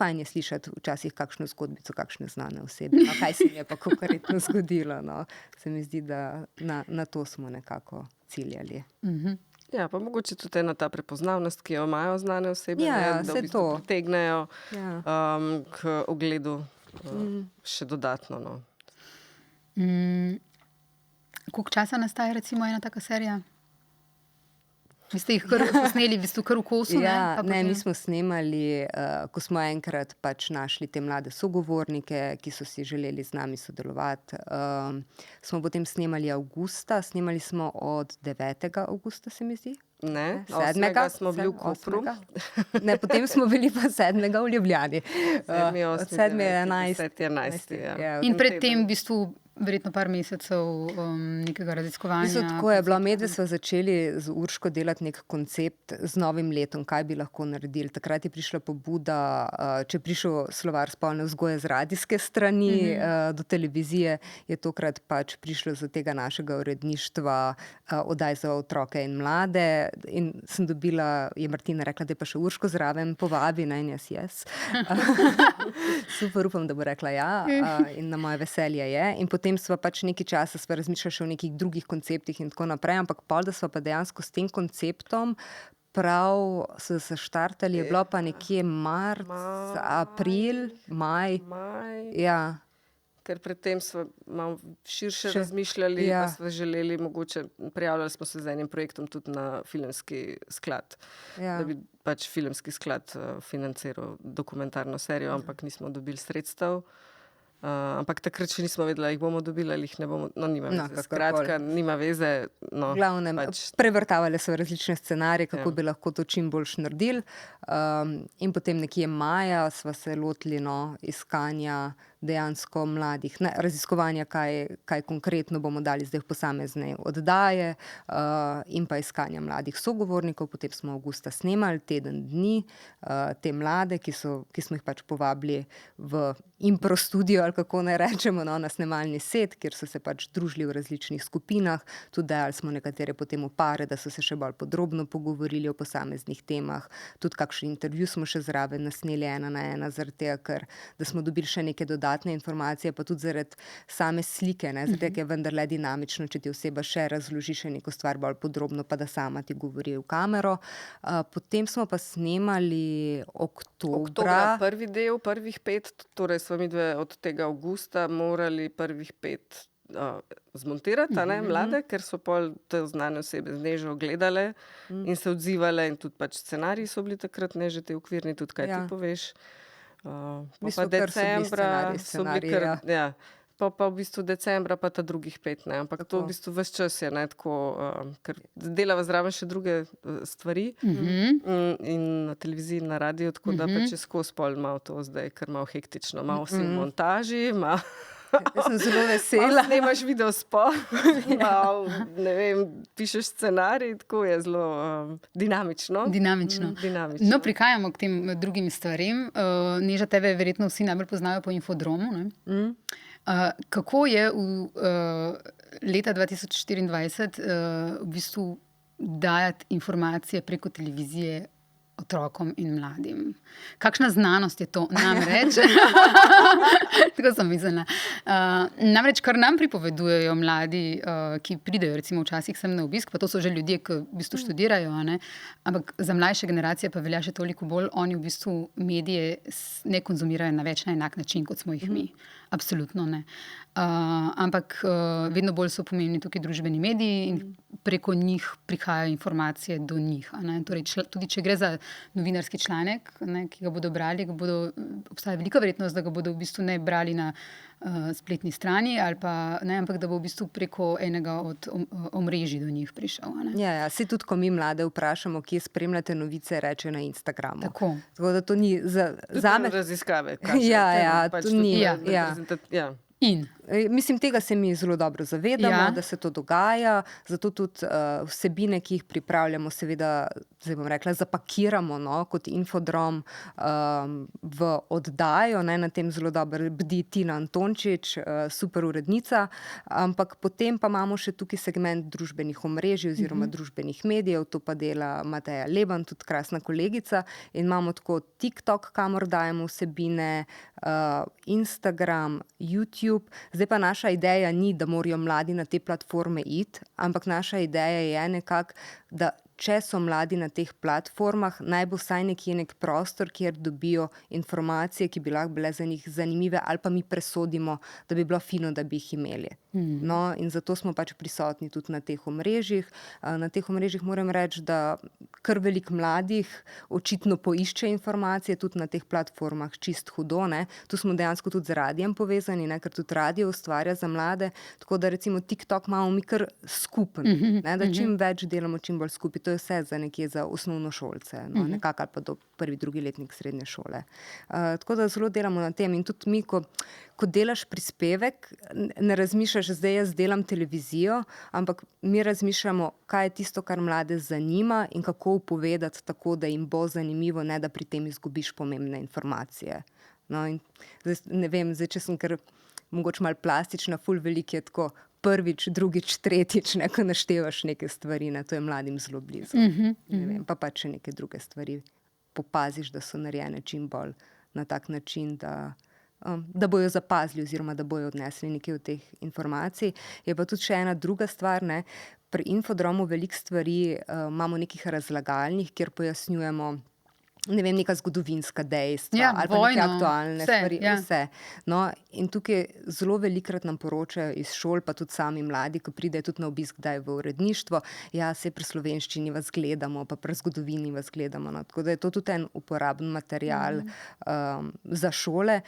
fajn je slišati včasih kakšno zgodbico, kakšne znane osebe, kaj se mi je pa konkretno zgodilo, no. Se mi zdi, da na to smo nekako ciljali. Ja, pa mogoče tudi ena ta prepoznavnost, ki jo imajo znane osebe, da v bistvu pritegnejo k ogledu še dodatno, no. Koliko časa nastaja recimo ena taka serija? Vi ste jih kar posneli, v bistvu kar v kosu, ne? Ne, mi smo snemali, ko smo enkrat pač našli te mlade sogovornike, ki so si želeli z nami sodelovati. Smo potem snemali avgusta, snemali smo od 9. avgusta, se mi zdi. Ne, 7. smo bili v Kopru. Ne, potem smo bili pa 7. v Ljubljani. 7., 11. 11. In predtem v bistvu verjetno par mesecev nekega raziskovanja. Tako je bilo, medve smo začeli z Urško delati nek koncept z novim letom, kaj bi lahko naredili. Takrat je prišla pobuda, če je prišel slovar spolne vzgoje z radijske strani do televizije, je tokrat pač prišlo z tega našega uredništva oddaj za otroke in mlade. In sem dobila, je Martina rekla, da je pa še Urško zraven povabi, in jaz. Super, upam, da bo rekla in na moje veselje je. In potem sva pač nekaj časa sva razmišljala še o nekih drugih konceptih in tako naprej, ampak pol, da sva pa dejansko s tem konceptom prav so se štartali, je bilo pa nekje april, maj. Ja. Ker predtem smo malo širše razmišljali, pa smo želeli mogoče, prijavljali smo se z enim projektom tudi na filmski sklad, da bi pač filmski sklad financiral dokumentarno serijo, ampak nismo dobili sredstev. Ampak takrat še nismo vedeli, jih bomo dobili ali jih ne bomo, nima veze. Skratka, nima veze. Glavnem, prevrtavali so različne scenarije, kako bi lahko to čim boljš naredili. In potem nekje maja sva se lotili iskanja dejansko mladih, raziskovanja, kaj konkretno bomo dali zdaj v posamezne oddaje in pa iskanja mladih sogovornikov. Potem smo avgusta snemali teden dni te mlade, ki smo jih pač povabili v impro studio, ali kako naj rečemo, na snemalni set, kjer so se pač družili v različnih skupinah. Tudi dajali smo nekatere potem v pare, da so se še bolj podrobno pogovorili o posameznih temah. Tudi kakšen intervju smo še zraven nasneli 1 na 1, zaradi tega, ker da smo dobili še neke dodatke dodatne informacije, pa tudi zaradi same slike, ne, zaradi tega je vendarle dinamično, če ti oseba še razloži še neko stvar bolj podrobno, pa da sama ti govori v kamero. Potem smo pa snemali oktobra. Prvi del, prvih 5, torej smo midve od tega avgusta morali prvih 5 zmontirati, mlade, ker so pol te znane osebe z Nežo gledale in se odzivale in tudi pač scenariji so bili takrat, ne, že te okvirni, tudi kaj ti poveš. Pa decembra so bili kar, pa v bistvu decembra pa ta drugih 5, ne, ampak to v bistvu ves čas je, ne, tako, ker delava zraven še druge stvari in na televiziji, na radiju, tako da pač je skozi pol malo to zdaj, ker malo hektično, malo si v montaži, malo Jaz sem zelo vesela. Snemaš videospot, ne vem, pišeš scenarij, tako je zelo dinamično. Dinamično. No, prihajamo k tem drugim stvarem. Neža, tebe verjetno vsi najbolj poznajo po Infodromu, ne? Kako je leta 2024 v bistvu dajati informacije preko televizije otrokom in mladim? Kakšna znanost je to? Namreč, tako sem mislila. Namreč, kar nam pripovedujejo mladi, ki pridejo recimo včasih sem na obisk, pa to so že ljudje, ki v bistvu študirajo, ne? Ampak za mlajše generacije pa velja še toliko bolj, oni v bistvu medije ne konzumirajo na več na enak način, kot smo jih mi. Absolutno ne. Ampak vedno bolj so pomembni tukaj družbeni mediji in preko njih prihajajo informacije do njih. Torej, tudi če gre za novinarski članek, ne, ki ga bodo brali, obstaja velika verjetnost, da ga bodo v bistvu ne brali na spletni strani, ali pa, ne, ampak da bo v bistvu preko enega od omrežij do njih prišel. Ja, saj tudi, ko mi mlade vprašamo, kje spremljate novice, reče na Instagramu. Tako da to ni zame raziskave. To ni. In mislim, tega se mi zelo dobro zavedamo, da se to dogaja, zato tudi vsebine, ki jih pripravljamo, seveda, zdaj bom rekla, zapakiramo, no, kot Infodrom v oddajo, ne, na tem zelo dobro bdi Tina Antončič, super urednica, ampak potem pa imamo še tukaj segment družbenih omrežij oziroma družbenih medijev, to pa dela Mateja Leban, tudi krasna kolegica, in imamo tako TikTok, kamor dajemo vsebine, Instagram, YouTube. Zdaj pa naša ideja ni, da morajo mladi na te platforme iti, ampak naša ideja je nekako, da če so mladi na teh platformah, naj bo vsaj nekje nek prostor, kjer dobijo informacije, ki bi lahko bile za njih zanimive, ali pa mi presodimo, da bi bilo fino, da bi jih imeli. No, in zato smo pač prisotni tudi na teh omrežjih. Na teh omrežjih moram reči, da kar veliko mladih očitno poišče informacije, tudi na teh platformah čist hudo, ne. Tu smo dejansko tudi z radijem povezani, ne, ker tudi radio ustvarja za mlade, tako da recimo TikTok imamo mi kar skupen, ne, da čim več delamo, čim bolj skupaj. To je vse za nekje za osnovnošolce, no, nekako ali pa do 1., 2. letnik srednje šole. Tako da zelo delamo na tem in tudi mi, ko delaš prispevek, ne razmišljaš, zdaj jaz delam televizijo, ampak mi razmišljamo, kaj je tisto, kar mlade zanima in kako povedati tako, da jim bo zanimivo, ne da pri tem izgubiš pomembne informacije. No, in zdaj, ne vem, zdaj, če sem kar mogoče malo plastična, ful veliko je tako prvič, drugič, tretjič, ne, ko naštevaš neke stvari, ne, to je mladim zelo blizu. Ne vem, pa še neke druge stvari popaziš, da so narejene čim bolj na tak način, da bojo zapazili oziroma da bojo odnesli nekaj od teh informacij. Je pa tudi še ena druga stvar, ne, pri Infodromu veliko stvari imamo nekih razlagalnih, kjer pojasnjujemo, ne vem, neka zgodovinska dejstva, ali pa neke aktualne stvari, vse. No, in tukaj zelo velikokrat nam poročajo iz šol, pa tudi sami mladi, ko pridejo tudi na obisk kdaj v uredništvo, saj pri slovenščini vas gledamo, pa pri zgodovini vas gledamo, no. Tako da je to tudi en uporaben material za šole.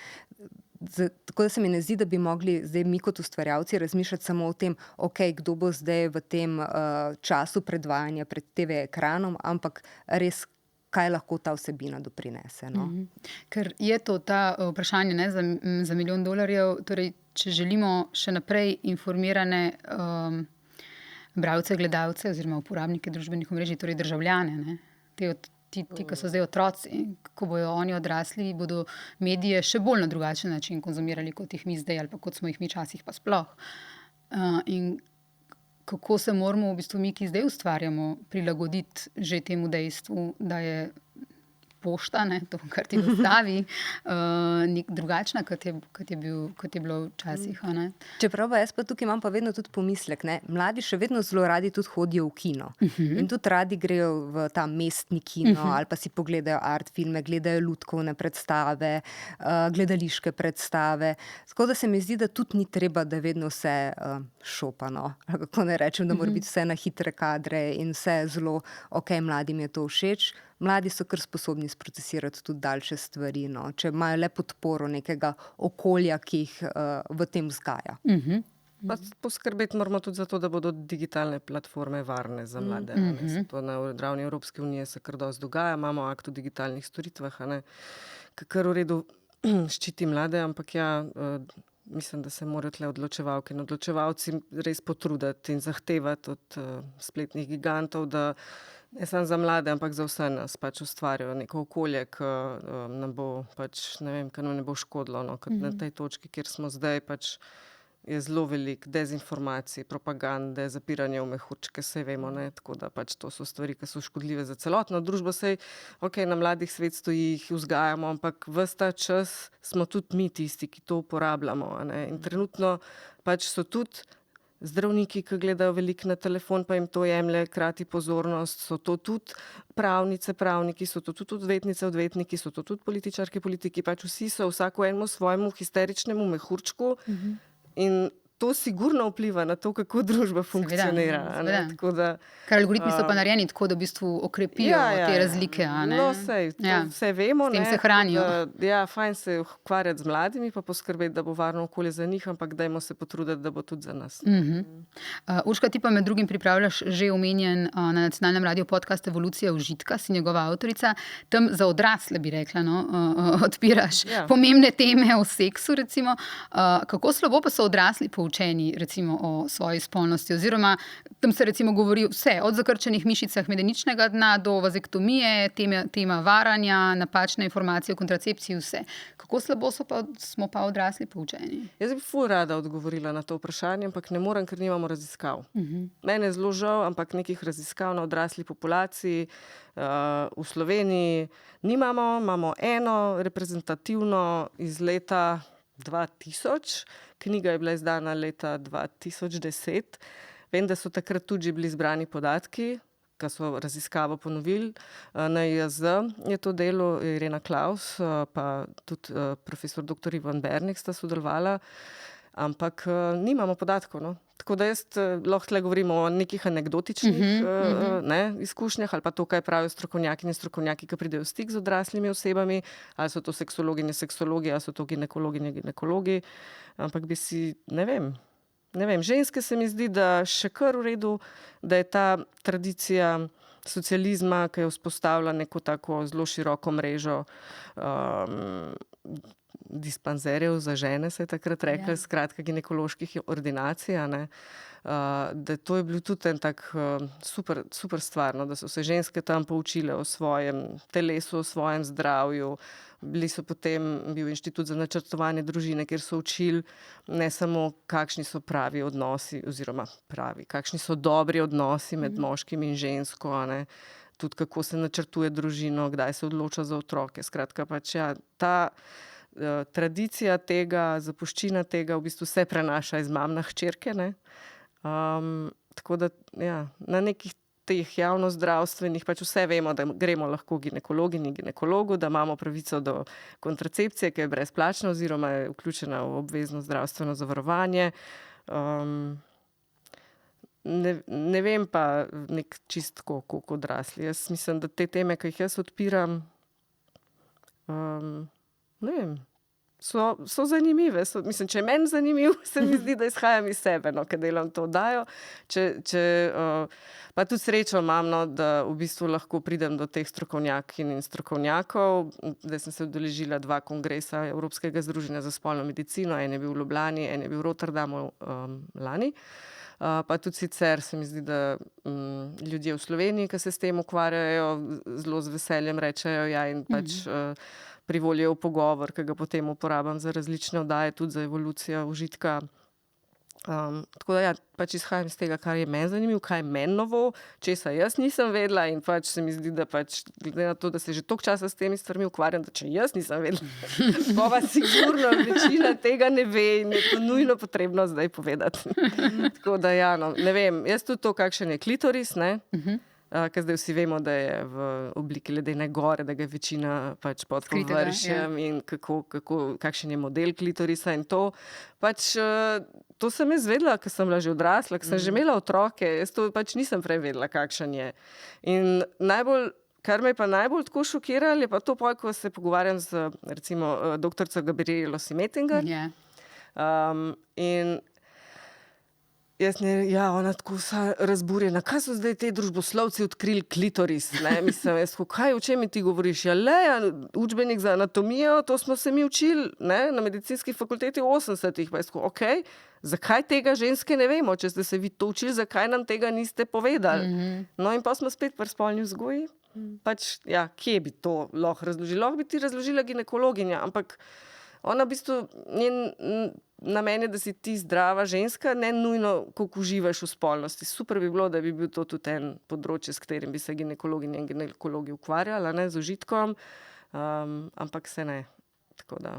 Tako da se mi ne zdi, da bi mogli zdaj mi kot ustvarjalci razmišljati samo o tem, kdo bo zdaj v tem času predvajanja pred TV ekranom, ampak res, kaj lahko ta vsebina doprinese. No? Ker je to ta vprašanje, ne, za $1 milijon, torej, če želimo še naprej informirane bralce, gledalce oziroma uporabnike družbenih omrežij, torej državljane, ne, ti, ki so zdaj otroci, ko bojo oni odrasli, bodo medije še bolj na drugačen način konzumirali, kot jih mi zdaj, ali pa kot smo jih mi časih pa sploh. In kako se moramo v bistvu mi, ki zdaj ustvarjamo, prilagoditi že temu dejstvu, da je pošta, ne, to, kar ti dostavi, drugačna, kot je bilo včasih. A ne. Čeprav pa jaz pa tukaj imam pa vedno tudi pomislek, ne? Mladi še vedno zelo radi tudi hodijo v kino. In tudi radi grejo v ta mestni kino ali pa si pogledajo art filme, gledajo lutkovne predstave, gledališke predstave. Tako da se mi zdi, da tudi ni treba, da vedno vse šopano, kako ne rečem, da mora biti vse na hitre kadre in vse zelo, mladim je to všeč. Mladi so kar sposobni sprocesirati tudi daljše stvari, no, če imajo le podporo nekega okolja, ki jih v tem vzgaja. Pa poskrbeti moramo tudi za to, da bodo digitalne platforme varne za mlade. To na ravni Evropske unije se kar dosti dogaja, imamo akt o digitalnih storitvah, kar v redu ščiti mlade, ampak mislim, da se morajo tle odločevalke in odločevalci res potruditi in zahtevati od spletnih gigantov, da ne samo za mlade, ampak za vse nas ustvarjajo neko okolje, ki nam bo ki nam ne bo škodilo, no, kot na tej točki, kjer smo zdaj, je zelo veliko dezinformacij, propagande, zapiranje v mehurčke, saj vemo, ne, tako da to so stvari, ki so škodljive za celotno družbo, saj na mladih svetstvu jih vzgajamo, ampak ves ta čas smo tudi mi tisti, ki to uporabljamo, ne, in trenutno so tudi zdravniki, ki gledajo veliko na telefon, pa jim to jemlje krati pozornost, so to tudi pravnice, pravniki, so to tudi odvetnice, odvetniki, so to tudi političarke, politiki, vsi so vsako enemu svojemu histeričnemu mehurčku in to sigurno vpliva na to, kako družba funkcionira. Seveda. Ker algoritmi so pa narejeni tako, da v bistvu okrepijo te razlike. No, vse vemo. S tem se hranijo. Fajn se ukvarjati z mladimi, pa poskrbeti, da bo varno okolje za njih, ampak dajmo se potruditi, da bo tudi za nas. Urška, ti pa med drugim pripravljaš že omenjen na nacionalnem radiju podcast Evolucija užitka, si njegova avtorica. Tam za odrasle, bi rekla, odpiraš pomembne teme o seksu, recimo. Kako slabo pa so odrasli poučeni recimo o svoji spolnosti, oziroma tam se recimo govori vse, od zakrčenih mišicah medeničnega dna do vazektomije, tema varanja, napačne informacije o kontracepciji, vse. Kako slabo smo pa odrasli poučeni? Jaz bi ful rada odgovorila na to vprašanje, ampak ne morem, ker nimamo raziskav. Mene je zelo žal, ampak nekih raziskav na odrasli populaciji v Sloveniji nimamo. Imamo eno reprezentativno iz leta 2000. Knjiga je bila izdana leta 2010. Vem, da so takrat tudi bili zbrani podatki, ki so raziskavo ponovili. Na IAZ je to delo, Irena Klaus, pa tudi profesor dr. Ivan Bernik sta sodelovala, ampak nimamo podatkov, no. Tako da jaz lahko tle govorimo o nekih anekdotičnih izkušnjah ali pa to, kaj pravijo strokovnjaki in strokovnjaki, ki pridejo v stik z odraslimi osebami, ali so to seksologi in seksologi, ali so to ginekologi in ginekologi, ampak bi si, ne vem, ženske se mi zdi, da še kar v redu, da je ta tradicija socializma, ki je vzpostavila neko tako zelo široko mrežo dispanzerjev za žene, se je takrat rekla, skratka ginekoloških ordinacij, da to je bil tudi en tak super stvar, da so se ženske tam poučile o svojem telesu, o svojem zdravju. Bil inštitut za načrtovanje družine, kjer so učili ne samo, kakšni so pravi odnosi, oziroma kakšni so dobri odnosi med moškim in žensko, tudi kako se načrtuje družino, kdaj se odloča za otroke. Skratka, ta tradicija tega, zapuščina tega v bistvu se prenaša iz mam na hčerke, tako da na nekih teh javnozdravstvenih vse vemo, da gremo lahko ginekologin in ginekologu, da imamo pravico do kontracepcije, ki je brezplačna oziroma je vključena v obvezno zdravstveno zavarovanje. Ne vem pa nek čistko, koliko odrasli. Jaz mislim, da te teme, ki jih jaz odpiram, ne vem, so zanimive. Mislim, če je meni zanimiv, se mi zdi, da izhajam iz sebe, ker delam to oddajo. Pa tudi srečo imam, da v bistvu lahko pridem do teh strokovnjakinj in strokovnjakov. Zdaj sem se udeležila 2 kongresa Evropskega združenja za spolno medicino, en je bil v Ljubljani, en je bil v Rotterdamu lani. Pa tudi sicer se mi zdi, da ljudje v Sloveniji, ki se s tem ukvarjajo, zelo z veseljem rečejo in privolijo v pogovor, ki ga potem uporabljam za različne oddaje, tudi za Evolucijo užitka. Tako da ja, pač izhajam iz tega, kar je meni zanimivo, kaj je meni novo, česa jaz nisem vedela in pač se mi zdi, da pač glede na to, da se že toliko časa s temi stvarmi ukvarjam, da če jaz nisem vedela, pa sigurno večina tega ne ve in je to nujno potrebno zdaj povedati. Tako da ja, no, ne vem, jaz tudi to, kakšen je klitoris, ne, ker zdaj vsi vemo, da je v obliki ledene gore, da ga je večina pač pod površjem in kakšen je model klitorisa in to. Pač to sem jaz vedela, ker sem bila že odrasla, ker sem že imela otroke, jaz to pač nisem prej vedela, kakšen je. In kar me je pa najbolj tako šokiralo, je pa to pol, ko se pogovarjam z recimo doktorico Gabrielo Simetinger. In jaz ona tako vsa razburjena. Kaj so zdaj te družboslovci odkrili klitoris? Mislim, o čem ti govoriš? Učbenik za anatomijo, to smo se mi učili na medicinski fakulteti v 80-ih. Pa okej, zakaj tega ženske ne vemo? Če ste se vi to učili, zakaj nam tega niste povedali? No in pa smo spet pri spolni vzgoji. Pač, ja, kje bi to lahko razložila? Lahko bi ti razložila ginekologinja, ampak ona v bistvu namen je, da si ti zdrava ženska, ne nujno, koliko uživaš v spolnosti. Super bi bilo, da bi bil to tudi en področje, s katerim bi se ginekologinje in ginekologi ukvarjali, z užitkom, ampak se ne. Tako da,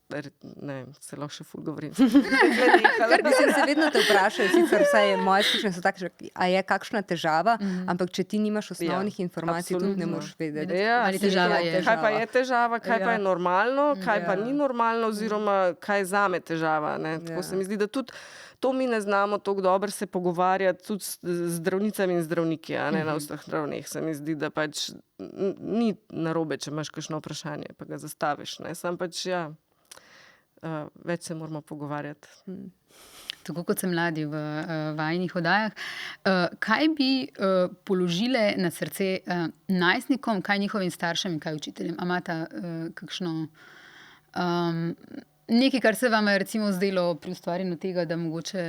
ne vem, se lahko še ful govorim. Ker mislim, se vedno te vprašajo, sicer vsaj moje izkušnje so take, a je kakšna težava, ampak če ti nimaš osnovnih informacij, tudi ne moreš vedeti. Ali težava je. Kaj pa je težava, kaj pa je normalno, kaj pa ni normalno, oziroma kaj je zame težava. Tako se mi zdi, da tudi to mi ne znamo tako dobro se pogovarjati tudi z zdravnicami in zdravniki, na vseh ravneh. Se mi zdi, da pač ni narobe, če imaš kakšno vprašanje, pa ga zastaviš. Sam pač, več se moramo pogovarjati. Tako kot se mladi v vajinih oddajah. Kaj bi položile na srce najstnikom, kaj njihovim staršem in kaj učiteljem? A imata kakšno nekaj, kar se vam je recimo zdelo pri ustvarjanju tega, da mogoče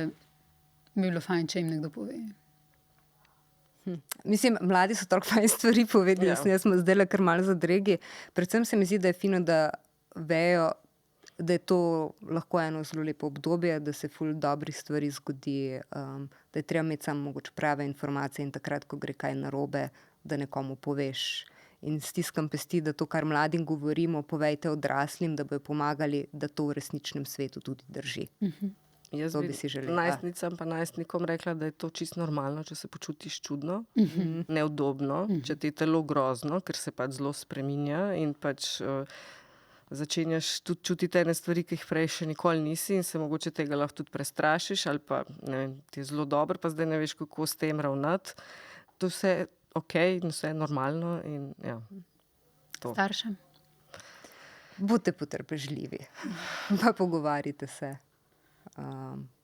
bi bilo fajn, če jim nekdo pove? Mislim, mladi so toliko fajn stvari povedali, jaz smo zdajle kar malo zadregi. Predvsem se mi zdi, da je fino, da vejo, da je to lahko eno zelo lepo obdobje, da se ful dobrih stvari zgodi, da je treba imeti samo mogoče prave informacije in takrat, ko gre kaj narobe, da nekomu poveš. In stiskam pesti, da to, kar mladim govorimo, povejte odraslim, da bojo pomagali, da to v resničnem svetu tudi drži. Jaz bi najstnicam pa najstnikom rekla, da je to čisto normalno, če se počutiš čudno, neudobno, če ti je telo grozno, ker se pač zelo spreminja in pač začenjaš tudi čutiti ene stvari, ki jih prej še nikoli nisi in se mogoče tega lahko tudi prestrašiš ali pa ne vem, ti je zelo dobro, pa zdaj ne veš, kako s tem ravnati. To vse je okej in vse je normalno in to. Staršem? Budite potrpežljivi, pa pogovarjajte se.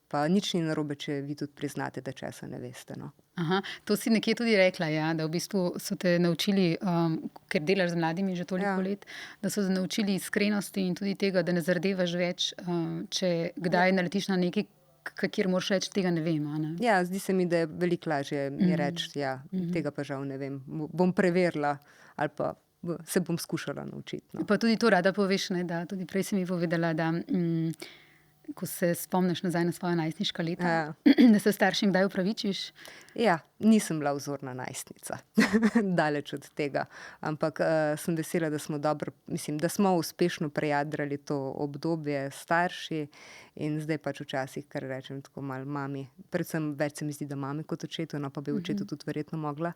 Pa nič ni narobe, če vi tudi priznate, da česa ne veste. No. Aha, to si nekje tudi rekla, da v bistvu so te naučili, ker delaš z mladimi že toliko let, da so te naučili iskrenosti in tudi tega, da ne zardevaš več, če kdaj naletiš na nekaj, kjer moraš reči, tega ne vem. Ne? Ja, zdi se mi, da je veliko lažje mi reči, tega pa žal ne vem. Bom preverila ali pa se bom skušala naučiti. No. Pa tudi to rada poveš, ne, da tudi prej si mi povedala, da ko se spomniš nazaj na svoja najstniška leta, da se staršem kdaj opravičiš? Ja, nisem bila vzorna najstnica, daleč od tega, ampak sem vesela, da smo da smo uspešno prejadrali to obdobje starši in zdaj pač včasih, kar rečem tako malo mami, predvsem več se mi zdi, da mami kot očetu, no pa bi očetu tudi verjetno mogla,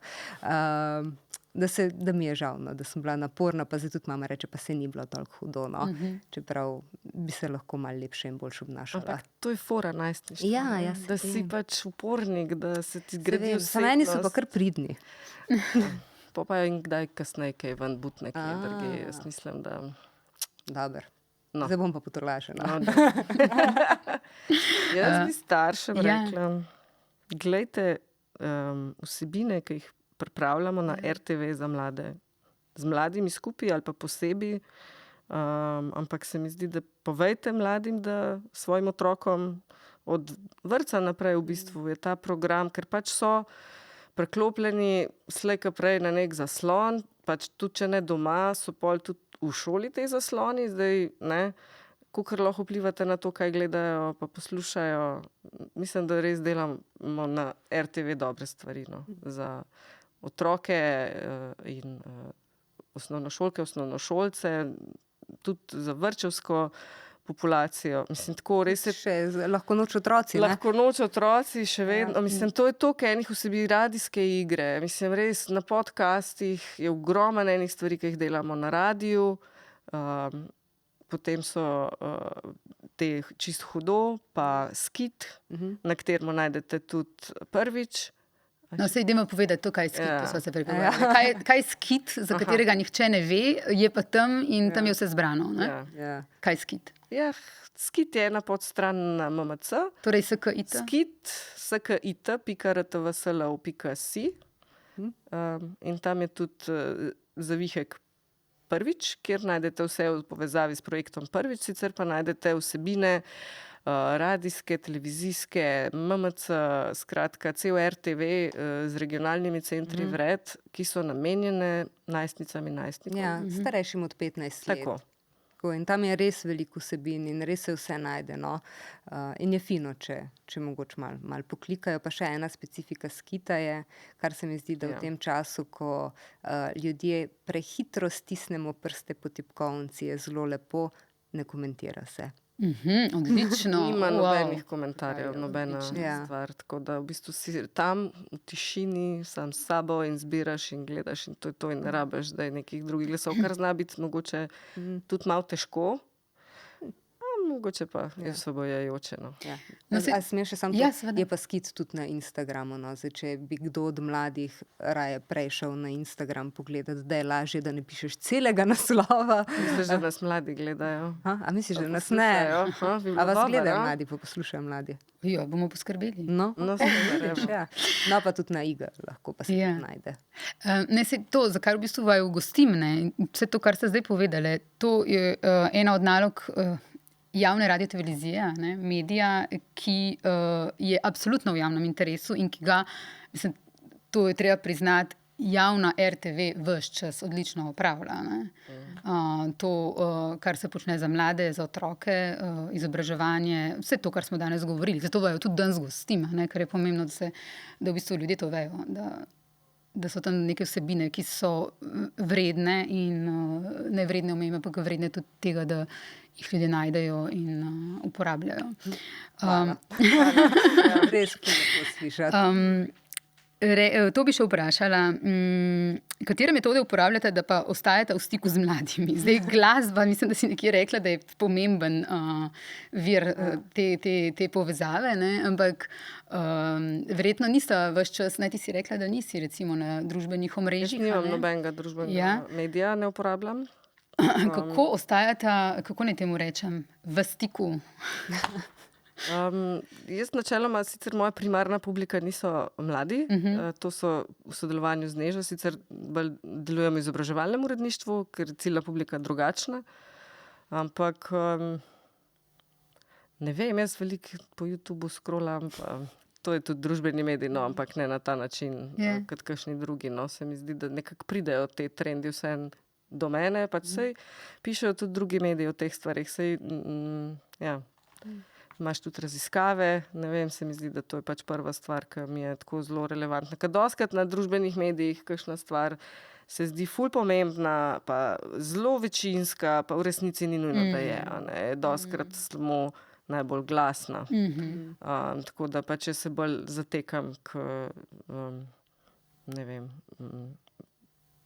da mi je žal, no, da sem bila naporna, pa zdaj tudi mama reče, pa se ni bilo toliko hudo, no, čeprav bi se lahko malo lepše in boljše obnašala. Ampak to je fora najstništva, da si pač upornik, da se ti gradi vsebnost. Meni so pa kar pridni. Pa in kdaj kasneje kaj ven butne, kaj drugje, jaz mislim, da... Dobar. No. Zdaj bom pa potolažena. Jaz bi staršem rekla, glejte vsebine, ki jih pripravljamo na RTV za mlade. Z mladimi skupaj ali pa posebej, ampak se mi zdi, da povejte mladim, da svojim otrokom od vrtca naprej v bistvu je ta program, ker pač so preklopljeni slej ka prej na nek zaslon, pač tudi če ne doma, so pol tudi v šoli te zasloni, zdaj ne, kolikor lahko vplivate na to, kaj gledajo, pa poslušajo. Mislim, da res delamo na RTV dobre stvari, no, za otroke in osnovnošolke, osnovnošolce, tudi za vrtčevsko populacijo. Mislim, tako res je. Še lahko noč otroci, ne? Lahko noč otroci še vedno. Mislim, to je toliko enih vsebin, radijske igre. Mislim, res na podcastih je ogromno enih stvari, ki jih delamo na radiju. Potem so te Čisto hudo, pa Skit, na katerem najdete tudi Prvič. No, saj idemo povedati to, kaj je skit, Ja. to sva se pregovarjali. Kaj je skit, za katerega nihče ne ve, je pa tam in tam je vse zbrano. Ne? Ja. Ja. Kaj je skit? Ja, Skit je ena podstran na MMC. Torej SKIT. Skit, skit.rtvslo.si. In tam je tudi zavihek Prvič, kjer najdete vse v povezavi s projektom Prvič, sicer pa najdete vsebine radijske, televizijske, MMC, skratka cel RTV z regionalnimi centri vred, ki so namenjene najstnicam in najstnikom. Ja, starejšim od 15 let. Tako. Tako, in tam je res veliko vsebin in res se vse najde. No. In je fino, če mogoče malo poklikajo. Pa še ena specifika Skita je, kar se mi zdi, da v tem času, ko ljudje prehitro stisnemo prste po tipkovnici, je zelo lepo, ne komentira se. Odlično. Nima Wow. nobenih komentarjev, nobena Ja. stvar. Tako da v bistvu si tam v tišini sam s sabo in zbiraš in gledaš in to je to in ne rabiš, da je nekih drugih glasov, kar zna biti mogoče tudi malo težko. Mogoče pa je osvobojajoče. No. Ja. No, A smem še samo to? Ja, seveda. Je pa Skit tudi na Instagramu. No. Zdaj, če bi kdo od mladih raje prej šel na Instagram pogledati, da je lažje, da ne pišeš celega naslova. Misliš, da nas mladi gledajo? A misliš, da nas Poslušajo? ne? Aha, bi bilo A vas dobro, gledajo ja? mladi, pa poslušajo mladi? Jo, bomo poskrbeli. No, No, super, evo. ja. No, pa tudi na igr lahko pa se Ja. najde. Ne, se to, za kar v bistvu vaju gostim, ne, vse to, kar ste zdaj povedali, to je ena od nalog javne radiotelevizije, ne, medija, ki je absolutno v javnem interesu in ki ga, mislim, to je treba priznati, javna RTV ves čas odlično opravlja. Ne. To, kar se počne za mlade, za otroke, izobraževanje, vse to, kar smo danes govorili. Zato vaju tudi danes gostim, ne, ker je pomembno, da v bistvu ljudje to vejo, da so tam neke vsebine, ki so vredne in ne vredne omejitve, ampak vredne tudi tega, da jih ljudje najdejo in uporabljajo. Res lepo slišati. To bi še vprašala, katere metode uporabljate, da pa ostajate v stiku z mladimi? Zdaj glasba, mislim, da si nekje rekla, da je pomemben vir te povezave, ne? Ampak verjetno nista ves čas, naj ti si rekla, da nisi recimo na družbenih omrežjih. Nimam nobenega družbenega medija, ne uporabljam. Kako ostajata, kako naj temu rečem, v stiku? Jaz načeloma, sicer moja primarna publika niso mladi, to so v sodelovanju z Nežo, sicer bolj delujem v izobraževalnem uredništvu, ker je ciljna publika drugačna, ampak ne vem, jaz veliko po YouTubu scrollam, pa to je tudi družbeni medij, no, ampak ne na ta način, kot kakšni drugi, no, se mi zdi, da nekako pridejo te trendi vseeno do mene, pač sej pišejo tudi drugi mediji o teh stvarih, sej, ja, imaš tudi raziskave, ne vem, se mi zdi, da to je pač prva stvar, ki mi je tako zelo relevantna. Ker dostikrat na družbenih medijih kakšna stvar se zdi ful pomembna, pa zelo večinska, pa v resnici ni nujno, da je, a ne, dostikrat samo najbolj glasna. Tako da pač jaz se bolj zatekam k, ne vem,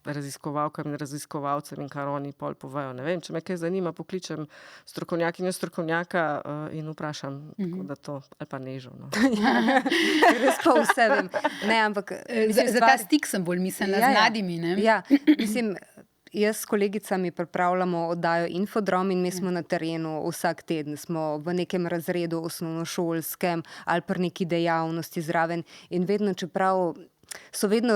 raziskovalkam in raziskovalcem in kar oni pol povejo. Ne vem, če me kaj zanima, pokličem strokovnjakinjo strokovnjaka in vprašam, tako da to, ali pa Nežo. No. Res pa vse vem. Ne, ampak Za ta stik sem bolj mislila z mladimi, ne? Ja, mislim, jaz s kolegicami pripravljamo oddajo Infodrom in mi smo na terenu vsak teden, smo v nekem razredu osnovnošolskem ali pri neki dejavnosti zraven in vedno, čeprav so vedno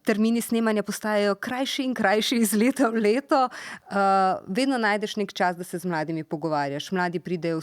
termini snemanja postajajo krajši in krajši iz leta v leto. Vedno najdeš nek čas, da se z mladimi pogovarjaš. Mladi pridejo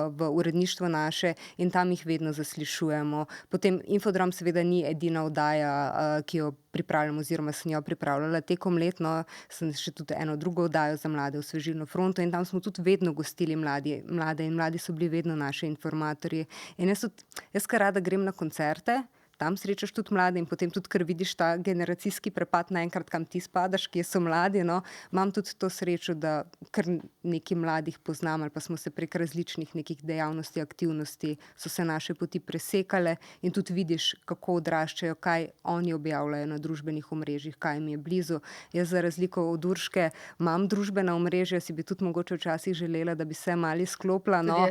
v uredništvo naše in tam jih vedno zaslišujemo. Potem Infodrom seveda ni edina oddaja, ki jo pripravljam oziroma sem jo pripravljala tekom let. No, sem še tudi eno drugo oddajo za mlade, Osvežilno fronto, in tam smo tudi vedno gostili mlade in mladi so bili vedno naši informatorji. In jaz kar rada grem na koncerte, tam srečaš tudi mlade in potem tudi, ker vidiš ta generacijski prepad naenkrat, kam ti spadaš, kje so mladi, no. Imam tudi to srečo, da kar nekaj mladih poznam ali pa smo se prek različnih nekih dejavnosti, aktivnosti, so se naše poti presekale in tudi vidiš, kako odraščajo, kaj oni objavljajo na družbenih omrežjih, kaj jim je blizu. Jaz za razliko od Urške imam družbena omrežja, si bi tudi mogoče včasih želela, da bi se malo izklopila, no.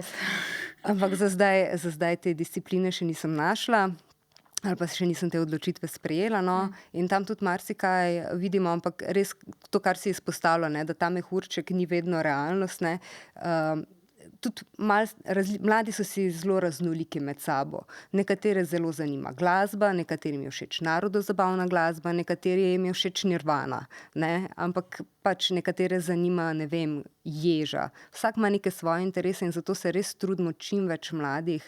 Ampak za zdaj te discipline še nisem našla. Ali pa še nisem te odločitve sprejela, no. In tam tudi marsikaj vidimo, ampak res to, kar si izpostavlja, ne, da ta mehurček ni vedno realnost, ne. Tudi mladi so si zelo raznoliki med sabo. Nekatere zelo zanima glasba, nekaterim je všeč narodozabavna glasba, nekaterim je všeč Nirvana, ne, ampak pač nekatere zanima, ne vem, ježa. Vsak ima neke svoje interese in zato se res trudimo čim več mladih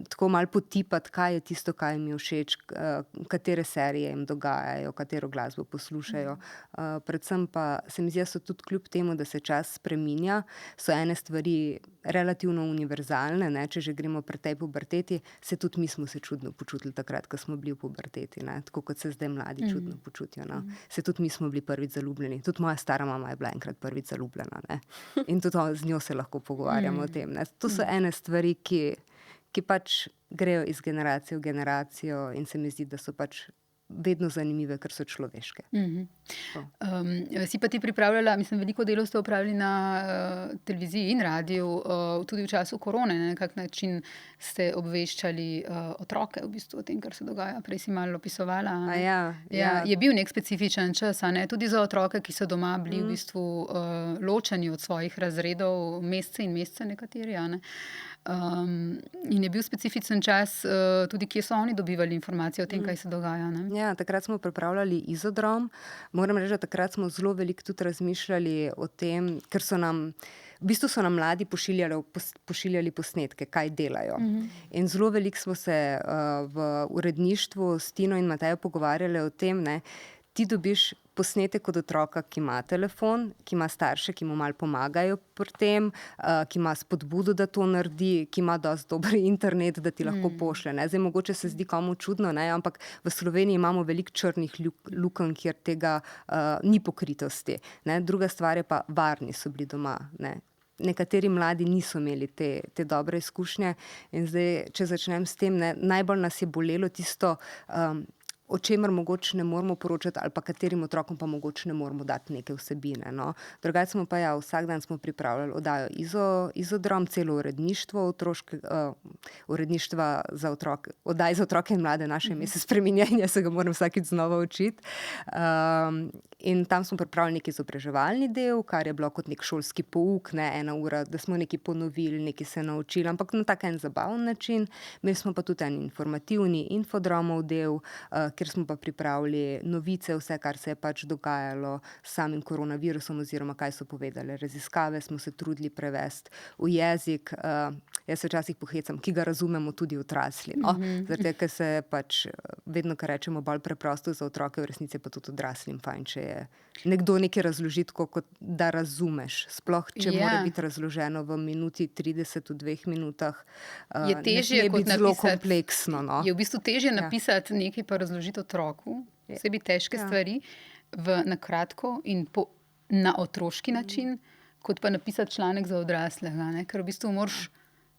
tako malo potipati, kaj je tisto, kaj jim je všeč, katere serije jim dogajajo, katero glasbo poslušajo. Predvsem pa se mi zdi, da so tudi kljub temu, da se čas spreminja, so ene stvari relativno univerzalne, ne, če že gremo pri tej puberteti, tudi mi smo se čudno počutili takrat, ko smo bili v puberteti, ne, tako kot se zdaj mladi čudno počutijo, no. Tudi mi smo bili prvič zaljubljeni, tudi moja stara mama je bila enkrat prvič zaljubljena, ne. In tudi z njo se lahko pogovarjamo o tem, ne. To so ene stvari, ki pač grejo iz generacije v generacijo in se mi zdi, da so pač vedno zanimive, ker so človeške. Si pa ti pripravljala, mislim, veliko delo ste opravili na televiziji in radiju, tudi v času korone, na kak način ste obveščali otroke v bistvu o tem, kar se dogaja. Prej si malo opisovala. Je bil nek specifičen čas, a ne? Tudi za otroke, ki so doma bili v bistvu ločeni od svojih razredov, mesece in mesece nekateri, a ne? In je bil specifičen čas tudi, kje so oni dobivali informacije o tem, kaj se dogaja, ne? Ja, takrat smo pripravljali Izodrom. Moram reči, da takrat smo zelo veliko tudi razmišljali o tem, ker so nam mladi pošiljali posnetke, kaj delajo. In zelo veliko smo se v uredništvu s Tino in Matejo pogovarjali o tem, ne, ti dobiš posnetek od otroka, ki ima telefon, ki ima starše, ki mu malo pomagajo pri tem, ki ima spodbudo, da to naredi, ki ima dosti dober internet, da ti lahko pošlje, ne. Zdaj mogoče se zdi komu čudno, ne, ampak v Sloveniji imamo veliko črnih lukenj, kjer tega ni pokritosti, ne. Druga stvar je pa, varni so bili doma, ne. Nekateri mladi niso imeli te dobre izkušnje in zdaj, če začnem s tem, ne, najbolj nas je bolelo tisto, o čemer mogoče ne moramo poročati ali pa katerim otrokom pa mogoče ne moramo dati neke vsebine, no. Drugače smo pa vsak dan smo pripravljali oddajo Izodrom, celo uredništvo uredništva za otroke, oddaj za otroke in mlade, naše ime se spreminja in jaz se ga moram vsakič znova učiti. In tam smo pripravili neki izobraževalni del, kar je bilo kot nek šolski pouk, ne, 1 ura, da smo nekaj ponovili, nekaj se naučili, ampak na tak en zabaven način. Imeli smo pa tudi en informativni Infodromov del, kjer smo pa pripravili novice, vse, kar se je pač dogajalo s samim koronavirusom oziroma kaj so povedale raziskave, smo se trudili prevesti v jezik. Jaz se včasih pohecam, ki ga razumemo tudi odrasli, no. Zaradi tega, ker se pač vedno, kar rečemo, bolj preprosto za otroke, v resnici pa tudi odraslim fajn, če je nekdo nekaj razloži tako, kot da razumeš. Sploh, če mora biti razloženo v minuti 30, v 2 minutah, je težje kot napisati, zelo kompleksno, no. Je v bistvu težje napisati nekaj pa razložiti otroku, vsebi težke stvari na kratko in na otroški način, kot pa napisati članek za odraslega, ne? Ker v bistvu moraš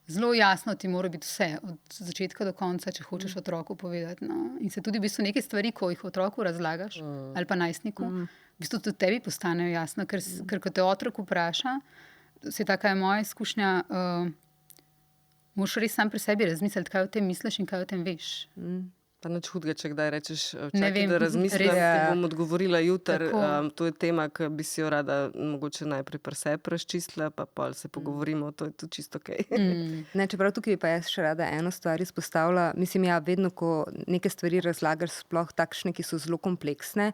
zelo jasno, ti mora biti vse, od začetka do konca, če hočeš otroku povedati, no. In se tudi v bistvu neke stvari, ko jih otroku razlagaš, ali pa najstniku, v bistvu tudi tebi postanejo jasno, ker ko te otrok vpraša, taka je moja izkušnja, moraš res sam pri sebi razmisliti, kaj o tem misliš in kaj o tem veš. Pa nič hudega, če kdaj rečeš, Ne čakaj, vem, da razmislim, res. ti bom odgovorila jutri. Tako. To je tema, ki bi si jo rada mogoče najprej pri sebi razčistila, pa pol se pogovorimo, to je tudi čisto okej. Ne, čeprav tukaj bi pa jaz še rada eno stvar izpostavila. Mislim, ja, vedno, ko neke stvari razlagaš, sploh takšne, ki so zelo kompleksne,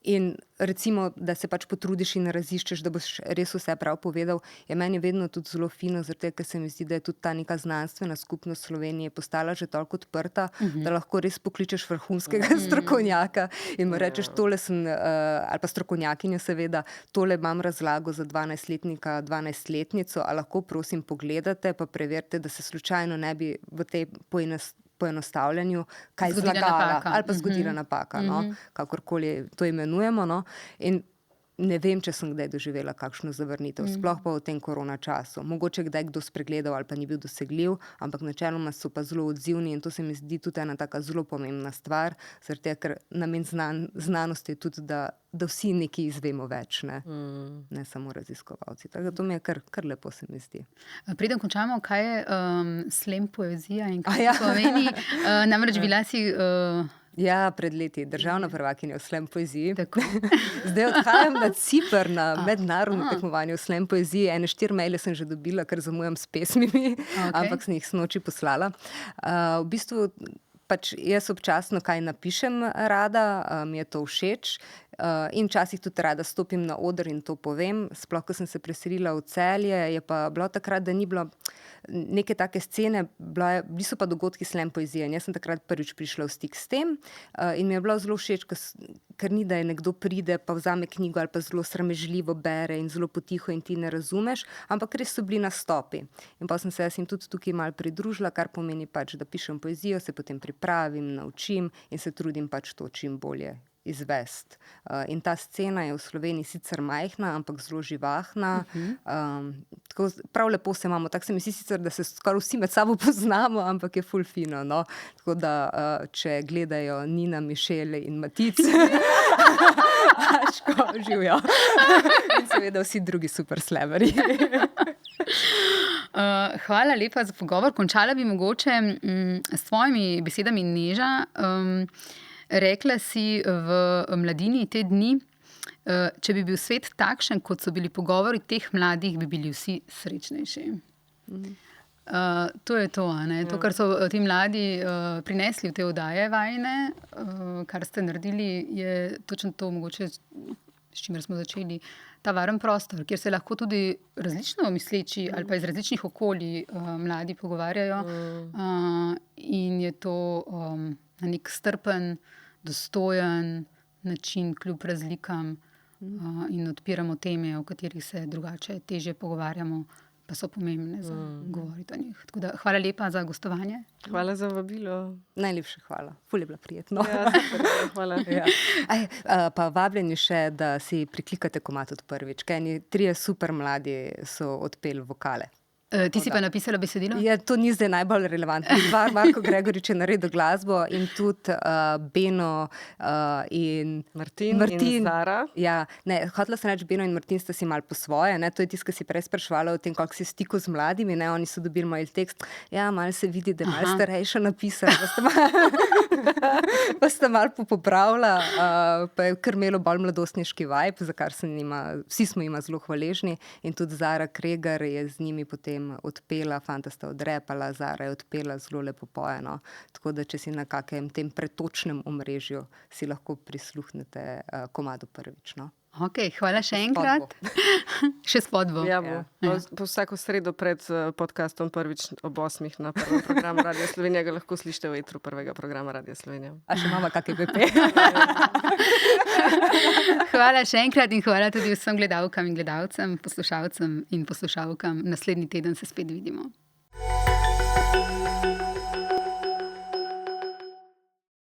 in recimo, da se pač potrudiš in raziščeš, da boš res vse prav povedal, je meni vedno tudi zelo fino, zaradi tega, ker se mi zdi, da je tudi ta neka znanstvena skupnost Slovenije postala že toliko odprta, da lahko res pokličeš vrhunskega strokovnjaka in mu rečeš, tole sem, ali pa strokovnjakinjo seveda, tole imam razlago za 12-letnika, 12-letnico, a lahko prosim pogledate, pa preverite, da se slučajno ne bi v tej poenostavljanju kaj Zgodila zlagala napaka. ali pa zgodila napaka, no, kakorkoli to imenujemo, no, in ne vem, če sem kdaj doživela kakšno zavrnitev, sploh pa v tem korona času. Mogoče kdaj kdo spregledal ali pa ni bil dosegljiv, ampak načeloma so pa zelo odzivni in to se mi zdi tudi ena taka zelo pomembna stvar, zaradi tega, ker namen znanosti je tudi, da vsi nekaj izvemo več, ne samo raziskovalci. Tako da to mi je kar lepo, se mi zdi. Preden končamo, kaj je slam poezija in kaj ja. to pomeni? Namreč bila si Ja, pred leti državna prvakinja v slam poeziji. tako. Zdaj odhajam na Ciper na mednarodno tekmovanje v slam poeziji. 4 maile sem že dobila, ker zamujam s pesmimi, ampak sem jih snoči poslala. V bistvu pač jaz občasno kaj napišem rada, mi je to všeč. In včasih tudi rada stopim na oder in to povem. Sploh, ko sem se preselila v Celje, je pa bilo takrat, da ni bilo neke take scene, bili so pa dogodki slam poezije. In jaz sem takrat prvič prišla v stik s tem in mi je bilo zelo všeč, ker ni, da je nekdo pride, pa vzame knjigo ali pa zelo sramežljivo bere in zelo potiho in ti ne razumeš, ampak res so bili nastopi. In pa sem se jaz jim tudi tukaj malo pridružila, kar pomeni pač, da pišem poezijo, se potem pripravim, naučim in se trudim pač to čim bolje izvesti. In ta scena je v Sloveniji sicer majhna, ampak zelo živahna. Tako prav lepo se imamo, tako se mi zdi sicer, da se skoraj vsi med sabo poznamo, ampak je ful fino, no. Tako da, če gledajo Nina, Mišele in Matic, Aško, živjo. In seveda vsi drugi super slamerji. Hvala lepa za pogovor. Končala bi mogoče s tvojimi besedami, Neža. Rekla si v Mladini te dni, če bi bil svet takšen, kot so bili pogovori teh mladih, bi bili vsi srečnejši. To je to, ne? To, kar so ti mladi prinesli v te oddaje vajine, kar ste naredili, je točno to mogoče, s čimer smo začeli, ta varen prostor, kjer se lahko tudi različno misleči ali pa iz različnih okolij mladi pogovarjajo. In je to na nek strpen, dostojen način kljub razlikam in odpiramo teme, o katerih se drugače težje pogovarjamo, pa so pomembne za govoriti o njih. Tako da hvala lepa za gostovanje. Hvala za vabilo. Najlepša hvala. Ful je bilo prijetno. Ja, super, hvala. Pa vabljeni še, da si priklikate komad od prvič. Kaj eni 3 super mladi so odpeli vokale. Ti si pa napisala besedilo? Ja, to ni zdaj najbolj relevantno. Marko Gregorič je naredil glasbo in tudi Beno in Martin in Zara. Ja, ne, hotela sem reči, Beno in Martin sta si malo po svoje, ne, to je tisto, ki si prej spraševala o tem, kako si v stiku z mladimi, ne, oni so dobili moj tekst, ja, malo se vidi, da je malo starejša napisala, pa sta malo popravila, pa je kar imelo bolj mladostniški vibe, za kar vsi smo jima zelo hvaležni in tudi Zara Kregar je z njimi potem odpela, fanta sta odrepala, Zara je odpela zelo lepo pojeno. Tako da, če si na kakem tem pretočnem omrežju, si lahko prisluhnete komadu prvič, no. Ok, hvala še enkrat. Še spodbo. Ja, bo. Po vsako sredo pred podcastom prvič ob 8 na prvem programu Radia Slovenija ga lahko slišite v etru prvega programa Radia Slovenija. A še imamo kakšne BP? Hvala še enkrat in hvala tudi vsem gledalkam in gledalcem, poslušalcem in poslušalkam. Naslednji teden se spet vidimo.